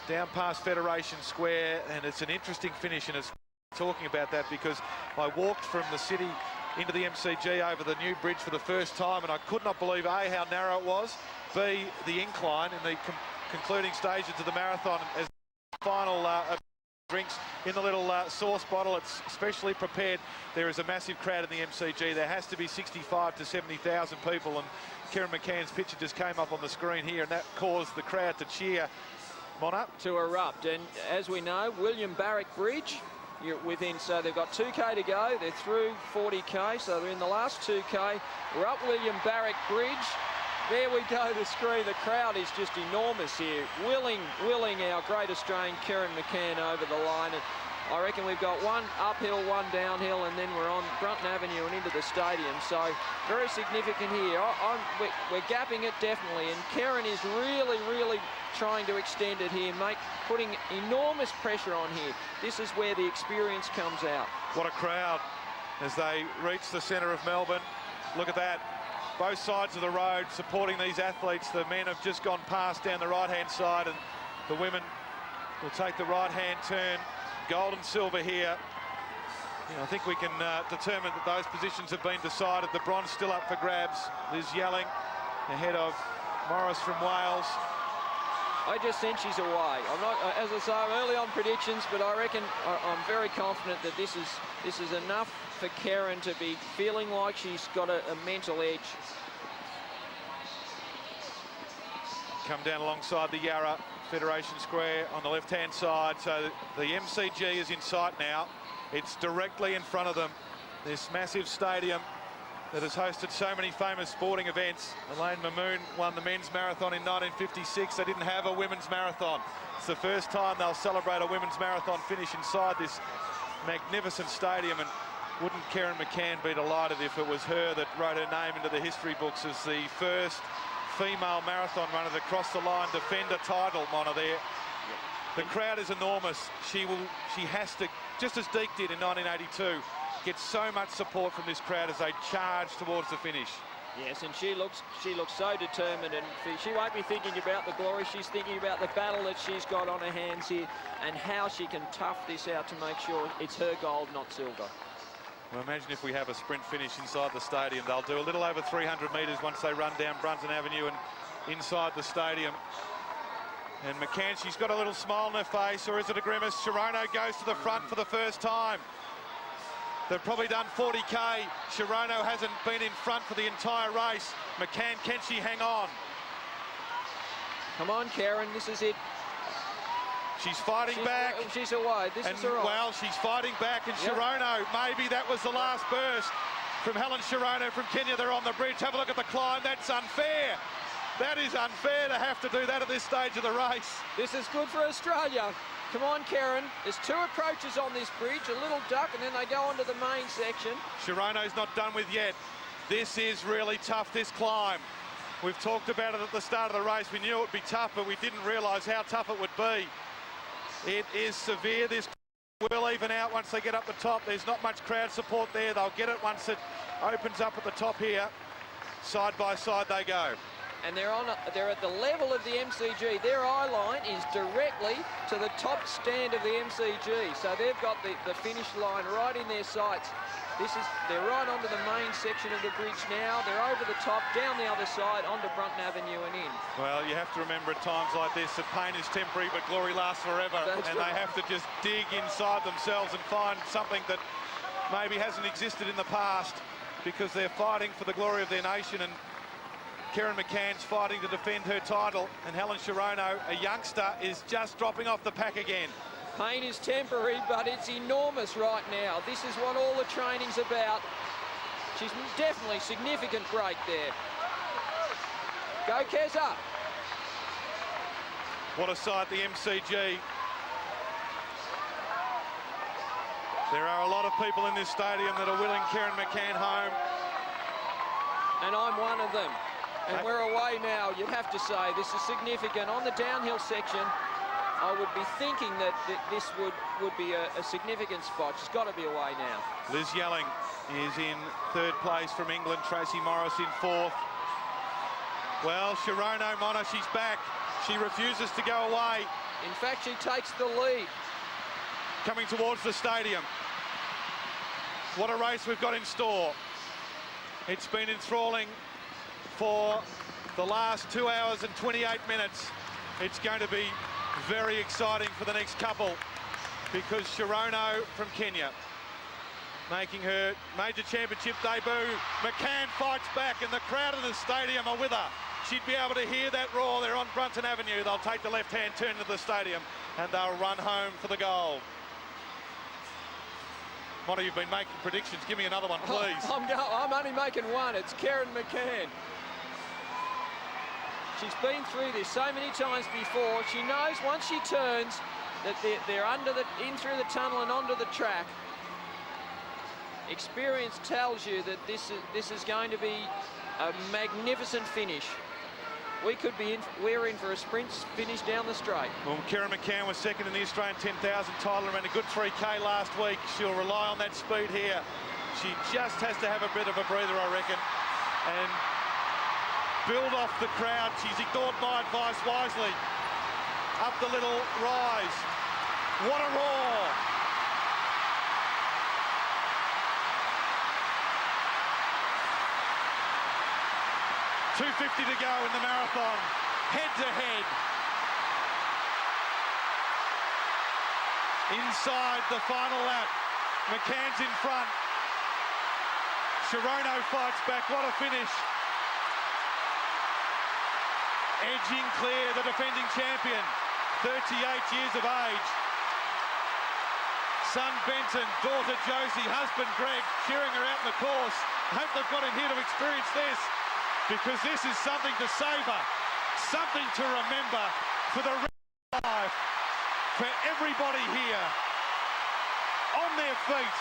A: down past Federation Square, and it's an interesting finish, and it's talking about that because I walked from the city into the MCG over the new bridge for the first time, and I could not believe, A, how narrow it was, B, the incline in the concluding stages of the marathon as final drinks in the little sauce bottle. It's specially prepared. There is a massive crowd in the MCG. There has to be 65 to 70,000 people, and Kerryn McCann's picture just came up on the screen here, and that caused the crowd to cheer. Mona?
B: To erupt, and as we know, William Barrack Bridge, you're within, so they've got 2k to go. They're through 40k, so they're in the last 2k. We're up William Barrack Bridge. There we go, the screen. The crowd is just enormous here. Willing our great Australian Kerryn McCann over the line. And I reckon we've got one uphill, one downhill, and then we're on Brunton Avenue and into the stadium. So very significant here. We're gapping it definitely, and Kerryn is really trying to extend it here, putting enormous pressure on here. This is where the experience comes out.
A: What a crowd as they reach the centre of Melbourne. Look at that. Both sides of the road supporting these athletes. The men have just gone past down the right-hand side, and the women will take the right-hand turn. Gold and silver here. Yeah, I think we can determine that those positions have been decided. The bronze still up for grabs. Liz Yelling ahead of Morris from Wales.
B: I just think she's away. I'm not, as I say, I'm early on predictions, but I reckon I'm very confident that this is enough for Kerryn to be feeling like she's got a mental edge.
A: Come down alongside the Yarra, Federation Square on the left-hand side. So the MCG is in sight now. It's directly in front of them. This massive stadium that has hosted so many famous sporting events. Elaine Mamoon won the men's marathon in 1956. They didn't have a women's marathon. It's the first time they'll celebrate a women's marathon finish inside this magnificent stadium, and wouldn't Kerryn McCann be delighted if it was her that wrote her name into the history books as the first female marathon runner to cross the line, defend a title, Mona, there. The crowd is enormous. She has to, just as Deke did in 1982, get so much support from this crowd as they charge towards the finish.
B: Yes, and she looks so determined, and she won't be thinking about the glory. She's thinking about the battle that she's got on her hands here and how she can tough this out to make sure it's her gold, not silver.
A: Well, imagine if we have a sprint finish inside the stadium. They'll do a little over 300 metres once they run down Brunton Avenue and inside the stadium. And McCann, she's got a little smile on her face, or is it a grimace? Cherono goes to the front for the first time. They've probably done 40k. Cherono hasn't been in front for the entire race. McCann, can she hang on?
B: Come on, Kerryn, this is it.
A: She's fighting back.
B: She's away. This is all right.
A: Well, she's fighting back, and Cherono, maybe that was the last burst from Hellen Cherono from Kenya. They're on the bridge. Have a look at the climb. That's unfair. That is unfair to have to do that at this stage of the race.
B: This is good for Australia. Come on, Kerryn. There's 2 approaches on this bridge, a little duck, and then they go onto the main section.
A: Cherono's not done with yet. This is really tough, this climb. We've talked about it at the start of the race. We knew it would be tough, but we didn't realise how tough it would be. It is severe. This will even out once they get up the top. There's not much crowd support there. They'll get it once it opens up at the top here. Side by side they go.
B: And they're at the level of the MCG. Their eye line is directly to the top stand of the MCG. So they've got the finish line right in their sights. They're right onto the main section of the bridge now. They're over the top, down the other side, onto Brunton Avenue and in.
A: Well, you have to remember at times like this that pain is temporary, but glory lasts forever. They have to just dig inside themselves and find something that maybe hasn't existed in the past, because they're fighting for the glory of their nation. And Kerryn McCann's fighting to defend her title, and Hellen Cherono, a youngster, is just dropping off the pack again.
B: Pain is temporary, but it's enormous right now. This is what all the training's about. She's definitely significant break there. Go, Keza.
A: What a sight, the MCG. There are a lot of people in this stadium that are willing Kerryn McCann home.
B: And I'm one of them. And we're away now, you'd have to say. This is significant. On the downhill section, I would be thinking that this would be a significant spot. She's got to be away now.
A: Liz Yelling is in 3rd place from England. Tracy Morris in 4th. Well, Cherono, Mona, she's back. She refuses to go away.
B: In fact, she takes the lead.
A: Coming towards the stadium. What a race we've got in store. It's been enthralling for the last 2 hours and 28 minutes. It's going to be very exciting for the next couple, because Cherono from Kenya making her major championship debut. McCann fights back, and the crowd in the stadium are with her. She'd be able to hear that roar. They're on Brunton Avenue. They'll take the left-hand turn to the stadium, and they'll run home for the goal. Mona, you've been making predictions. Give me another one, please.
B: I'm only making one. It's Kerryn McCann. She's been through this so many times before. She knows once she turns that they're in through the tunnel and onto the track. Experience tells you that this is going to be a magnificent finish. We're in for a sprint finish down the straight.
A: Well, Kerryn McCann was 2nd in the Australian 10,000 title, ran a good 3K last week. She'll rely on that speed here. She just has to have a bit of a breather, I reckon, and build off the crowd. She's ignored my advice wisely. Up the little rise. What a roar! .250 to go in the marathon. Head to head. Inside the final lap. McCann's in front. Cherono fights back. What a finish. Edging clear, the defending champion, 38 years of age. Son Benton, daughter Josie, husband Greg, cheering her out in the course. I hope they've got him here to experience this, because this is something to savour, something to remember for the rest of life, for everybody here on their feet,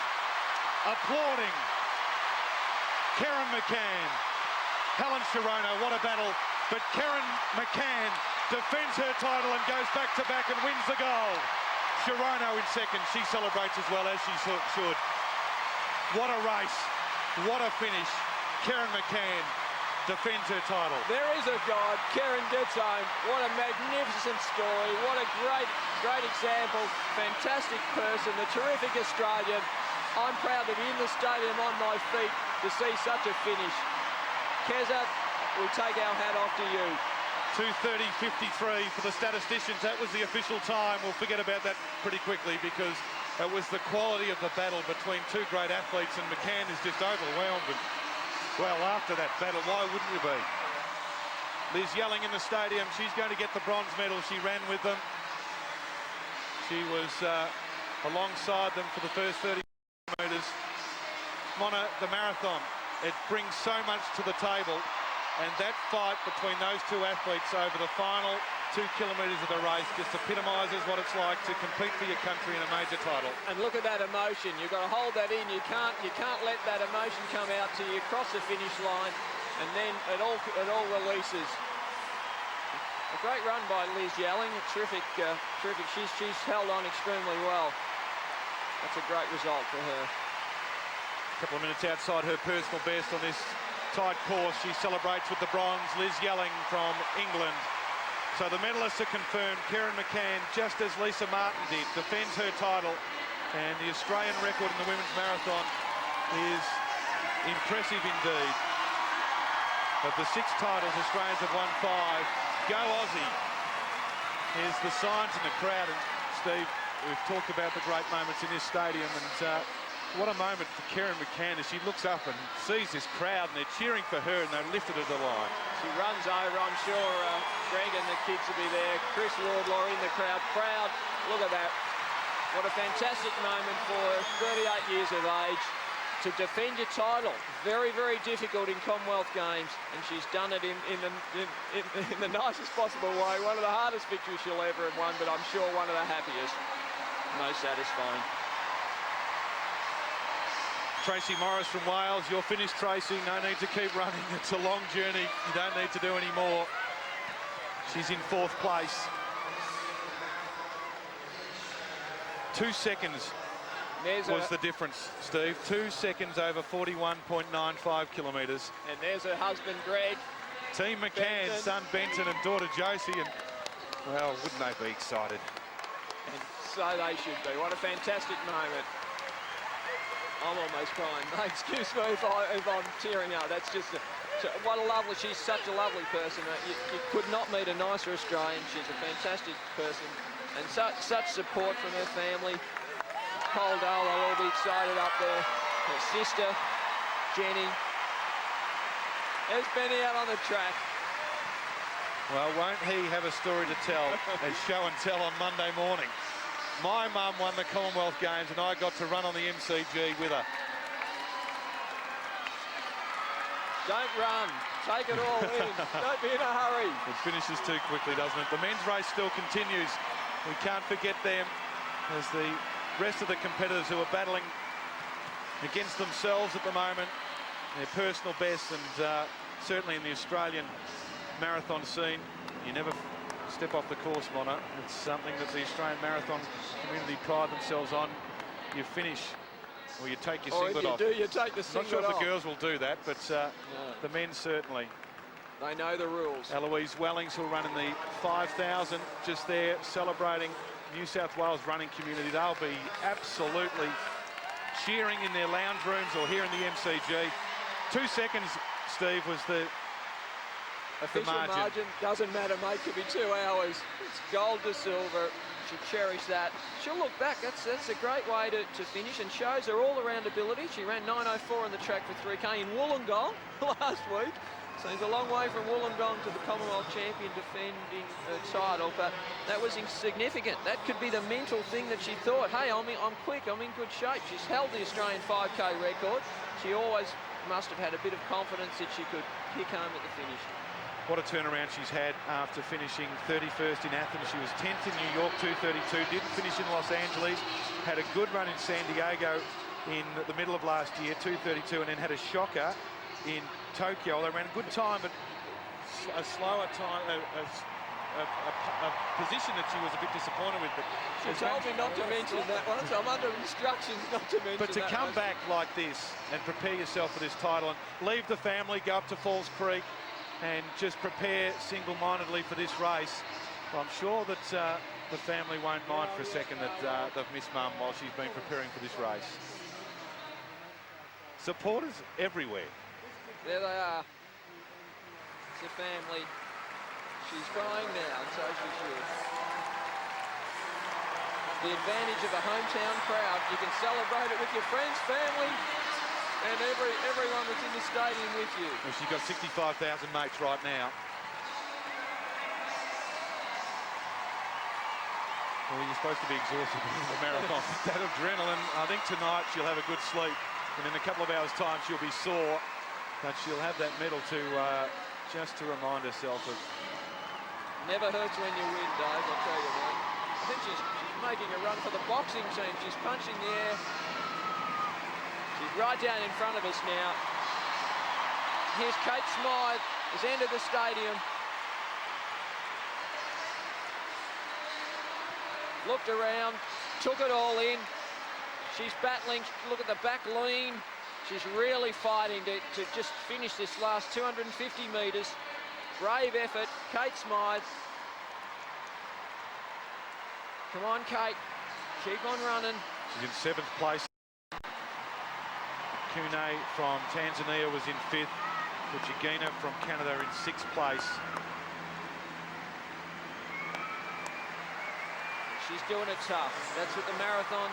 A: applauding Kerryn McCann. Hellen Cherono, what a battle. But Kerryn McCann defends her title and goes back-to-back and wins the gold. Cherono in 2nd. She celebrates as well, as she should. What a race. What a finish. Kerryn McCann defends her title.
B: There is a God. Kerryn gets home. What a magnificent story. What a great example. Fantastic person. A terrific Australian. I'm proud to be in the stadium on my feet to see such a finish. Keza, we take our hat off to you.
A: 2:30.53 for the statisticians. That was the official time. We'll forget about that pretty quickly, because it was the quality of the battle between 2 great athletes, and McCann is just overwhelmed. And, well, after that battle, why wouldn't you be? Liz Yelling in the stadium. She's going to get the bronze medal. She ran with them. She was alongside them for the first 30 metres. Mona, the marathon, it brings so much to the table, and that fight between those two athletes over the final 2 kilometres of the race just epitomises what it's like to compete for your country in a major title.
B: And look at that emotion. You've got to hold that in. You can't let that emotion come out till you cross the finish line, and then it all releases. A great run by Liz Yelling. Terrific. She's held on extremely well. That's a great result for her.
A: A couple of minutes outside her personal best on this tight course. She celebrates with the bronze. Liz Yelling from England. So the medalists are confirmed. Kerryn McCann, just as Lisa Martin did, defends her title. And the Australian record in the women's marathon is impressive indeed. Of the 6 titles, Australians have won 5. Go Aussie. Here's the signs in the crowd. And Steve, we've talked about the great moments in this stadium. And what a moment for Kerryn McCann as she looks up and sees this crowd, and they're cheering for her, and they've lifted her to the line.
B: She runs over. I'm sure Greg and the kids will be there. Chris Wardlaw in the crowd, proud. Look at that. What a fantastic moment for her, 38 years of age. To defend your title, very, very difficult in Commonwealth Games, and she's done it in the nicest possible way. One of the hardest victories she'll ever have won, but I'm sure one of the happiest, most satisfying.
A: Tracey Morris from Wales, you're finished, Tracey. No need to keep running. It's a long journey. You don't need to do any more. She's in 4th place. 2 seconds was the difference, Steve. 2 seconds over 41.95 kilometres.
B: And there's her husband, Greg.
A: Team McCann,
B: Benton.
A: son Benton, and daughter Josie. And, well, wouldn't they be excited?
B: And so they should be. What a fantastic moment. I'm almost crying. Excuse me if I'm tearing up. That's just what a lovely. She's such a lovely person. You could not meet a nicer Australian. She's a fantastic person, and such support from her family. Nicole, they'll all be excited up there. Her sister, Jenny. There's Benny out on the track.
A: Well, won't he have a story to tell as show and tell on Monday morning? My mum won the Commonwealth Games and I got to run on the MCG with her.
B: Don't run. Take it all in. Don't be in a hurry.
A: It finishes too quickly, doesn't it? The men's race still continues. We can't forget them as the rest of the competitors who are battling against themselves at the moment, their personal best, and certainly in the Australian marathon scene, you never step off the course, Mona. It's something that the Australian marathon community pride themselves on. You finish, or you take your singlet off.
B: Or if you do, you take the singlet off.
A: Not sure if the girls will do that, but the men certainly.
B: They know the rules.
A: Eloise Wellings will run in the 5,000, just there celebrating New South Wales running community. They'll be absolutely cheering in their lounge rooms or here in the MCG. 2 seconds, Steve, was the
B: official margin. Doesn't matter, mate. Could be 2 hours. It's gold to silver. She cherished that. She'll look back. That's a great way to finish, and shows her all-around ability. She ran 9:04 on the track for 3K in Wollongong last week. Seems a long way from Wollongong to the Commonwealth champion defending her title, but that was insignificant. That could be the mental thing that she thought, hey, I'm quick, I'm in good shape. She's held the Australian 5K record. She always must have had a bit of confidence that she could kick home at the finish.
A: What a turnaround she's had after finishing 31st in Athens. She was 10th in New York, 2:32. Didn't finish in Los Angeles. Had a good run in San Diego in the middle of last year, 2:32, and then had a shocker in Tokyo. They ran a good time, but a slower time, a position that she was a bit disappointed with. But
B: she told me not to mention that one, so I'm under instructions not to mention that.
A: But to come back like this and prepare yourself for this title and leave the family, go up to Falls Creek and just prepare single-mindedly for this race, well, I'm sure that the family won't mind for a second that they've missed Mum while she's been preparing for this race. Supporters everywhere.
B: There they are. It's a family. She's crying now, and so she should. The advantage of a hometown crowd. You can celebrate it with your friends, family, and everyone that's in the stadium with you.
A: Well, she's got 65,000 mates right now. Well, you're supposed to be exhausted in the marathon. That adrenaline, I think tonight she'll have a good sleep. And in a couple of hours' time, she'll be sore. But she'll have that medal to just to remind herself of.
B: Never hurts when you win, Dave, I'll tell you that. I think she's making a run for the boxing team. She's punching the air. She's right down in front of us now. Here's Kate Smyth, has entered the stadium. Looked around, took it all in. She's battling, look at the back lean. She's really fighting to just finish this last 250 metres. Brave effort, Kate Smyth. Come on, Kate, keep on running.
A: She's in 7th place. Akunaay from Tanzania was in 5th. Kortchaguina from Canada in 6th place.
B: She's doing it tough. That's what the marathon,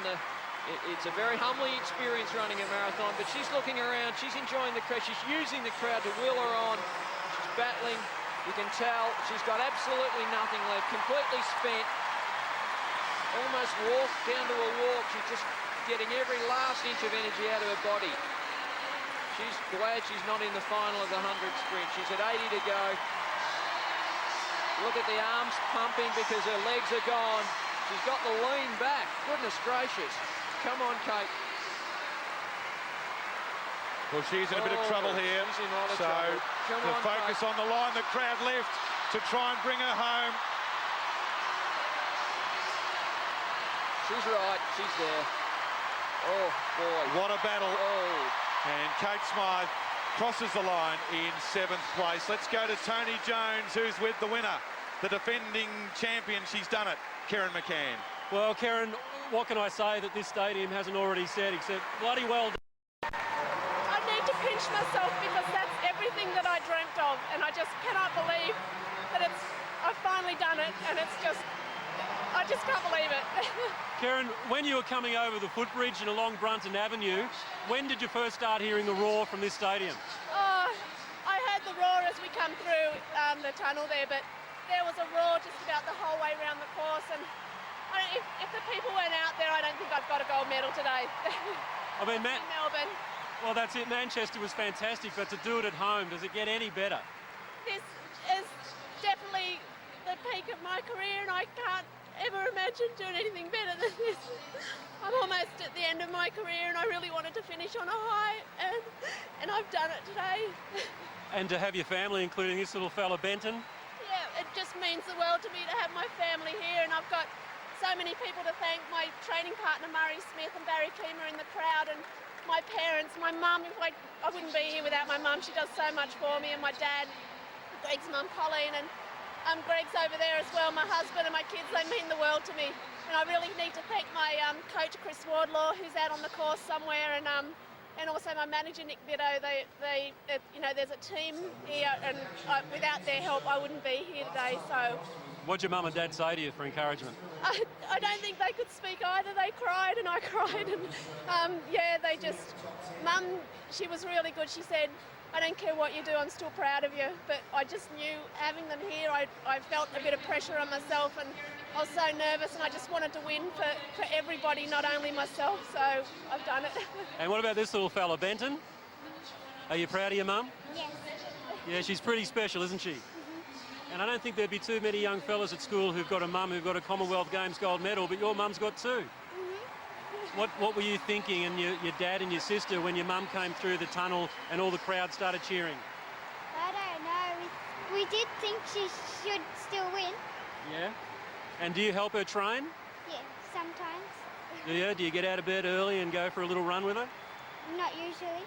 B: it's a very humbling experience running a marathon, but she's looking around, she's enjoying the crowd, she's using the crowd to wheel her on. She's battling, you can tell she's got absolutely nothing left, completely spent. Almost walked down to a walk. She's just getting every last inch of energy out of her body. She's glad she's not in the final of the 100 sprint. She's at 80 to go. Look at the arms pumping because her legs are gone. She's got the lean back. Goodness gracious. Come on, Kate.
A: Well, she's in a bit of trouble here.
B: She's in a lot of
A: so
B: trouble. Come
A: the
B: on,
A: focus
B: Kate.
A: on the line, the crowd left to try and bring her home.
B: She's right. She's there. Oh, boy.
A: What a battle.
B: Oh.
A: And Kate Smyth crosses the line in 7th place. Let's go to Tony Jones, who's with the winner, the defending champion. She's done it, Kerryn McCann.
C: Well, Kerryn, what can I say that this stadium hasn't already said, except bloody well done.
D: I need to pinch myself because that's everything that I dreamt of, and I just cannot believe that I've finally done it, and I just can't believe it.
C: Kerryn, when you were coming over the footbridge and along Brunton Avenue, when did you first start hearing the roar from this stadium?
D: I heard the roar as we come through the tunnel there, but there was a roar just about the whole way around the course, and if the people weren't out there, I don't think I've got a gold medal today.
C: I mean,
D: in Melbourne.
C: Well, that's it. Manchester was fantastic, but to do it at home, does it get any better?
D: This is definitely the peak of my career, and I can't ever imagine doing anything better than this. I'm almost at the end of my career, and I really wanted to finish on a high, and I've done it today.
C: And to have your family, including this little fella, Benton?
D: Yeah, it just means the world to me to have my family here, and I've got so many people to thank. My training partner, Murray Smyth, and Barry Keemer in the crowd, and my parents, my mum. I wouldn't be here without my mum. She does so much for me, and my dad, Greg's mum, Colleen, and Greg's over there as well, my husband and my kids. They mean the world to me. And I really need to thank my coach, Chris Wardlaw, who's out on the course somewhere, and also my manager, Nick Bitto. There's a team here, and without their help, I wouldn't be here today. So,
C: What'd your mum and dad say to you for encouragement?
D: I don't think they could speak either. They cried and I cried, and Mum, she was really good. She said, I don't care what you do, I'm still proud of you. But I just knew having them here, I felt a bit of pressure on myself, and I was so nervous, and I just wanted to win for everybody, not only myself. So I've done it.
C: And what about this little fella, Benton? Are you proud of your mum?
D: Yes.
C: Yeah, she's pretty special, isn't she? And I don't think there'd be too many young fellas at school who've got a mum who've got a Commonwealth Games gold medal, but your mum's got 2. What were you thinking, and your dad and your sister, when your mum came through the tunnel and all the crowd started cheering?
E: I don't know. We did think she should still win.
C: Yeah? And do you help her train?
E: Yeah, sometimes.
C: Yeah? Do you get out of bed early and go for a little run with her?
E: Not usually.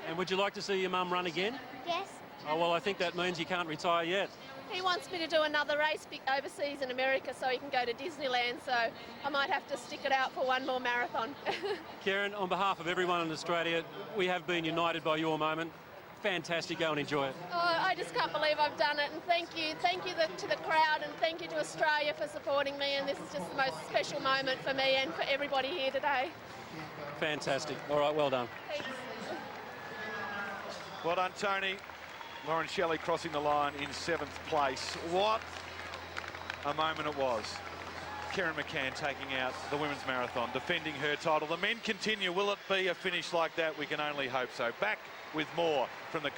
C: And would you like to see your mum run again?
E: Yes.
C: Oh, well, I think that means you can't retire yet.
D: He wants me to do another race overseas in America so he can go to Disneyland, so I might have to stick it out for one more marathon.
C: Kerryn, on behalf of everyone in Australia, we have been united by your moment. Fantastic, go and enjoy it.
D: Oh, I just can't believe I've done it, and thank you to the crowd, and thank you to Australia for supporting me, and this is just the most special moment for me and for everybody here today.
C: Fantastic. All right, well done.
D: Thanks.
A: Well done, Tony. Lauren Shelley crossing the line in 7th place. What a moment it was. Kerryn McCann taking out the women's marathon, defending her title. The men continue. Will it be a finish like that? We can only hope so. Back with more from the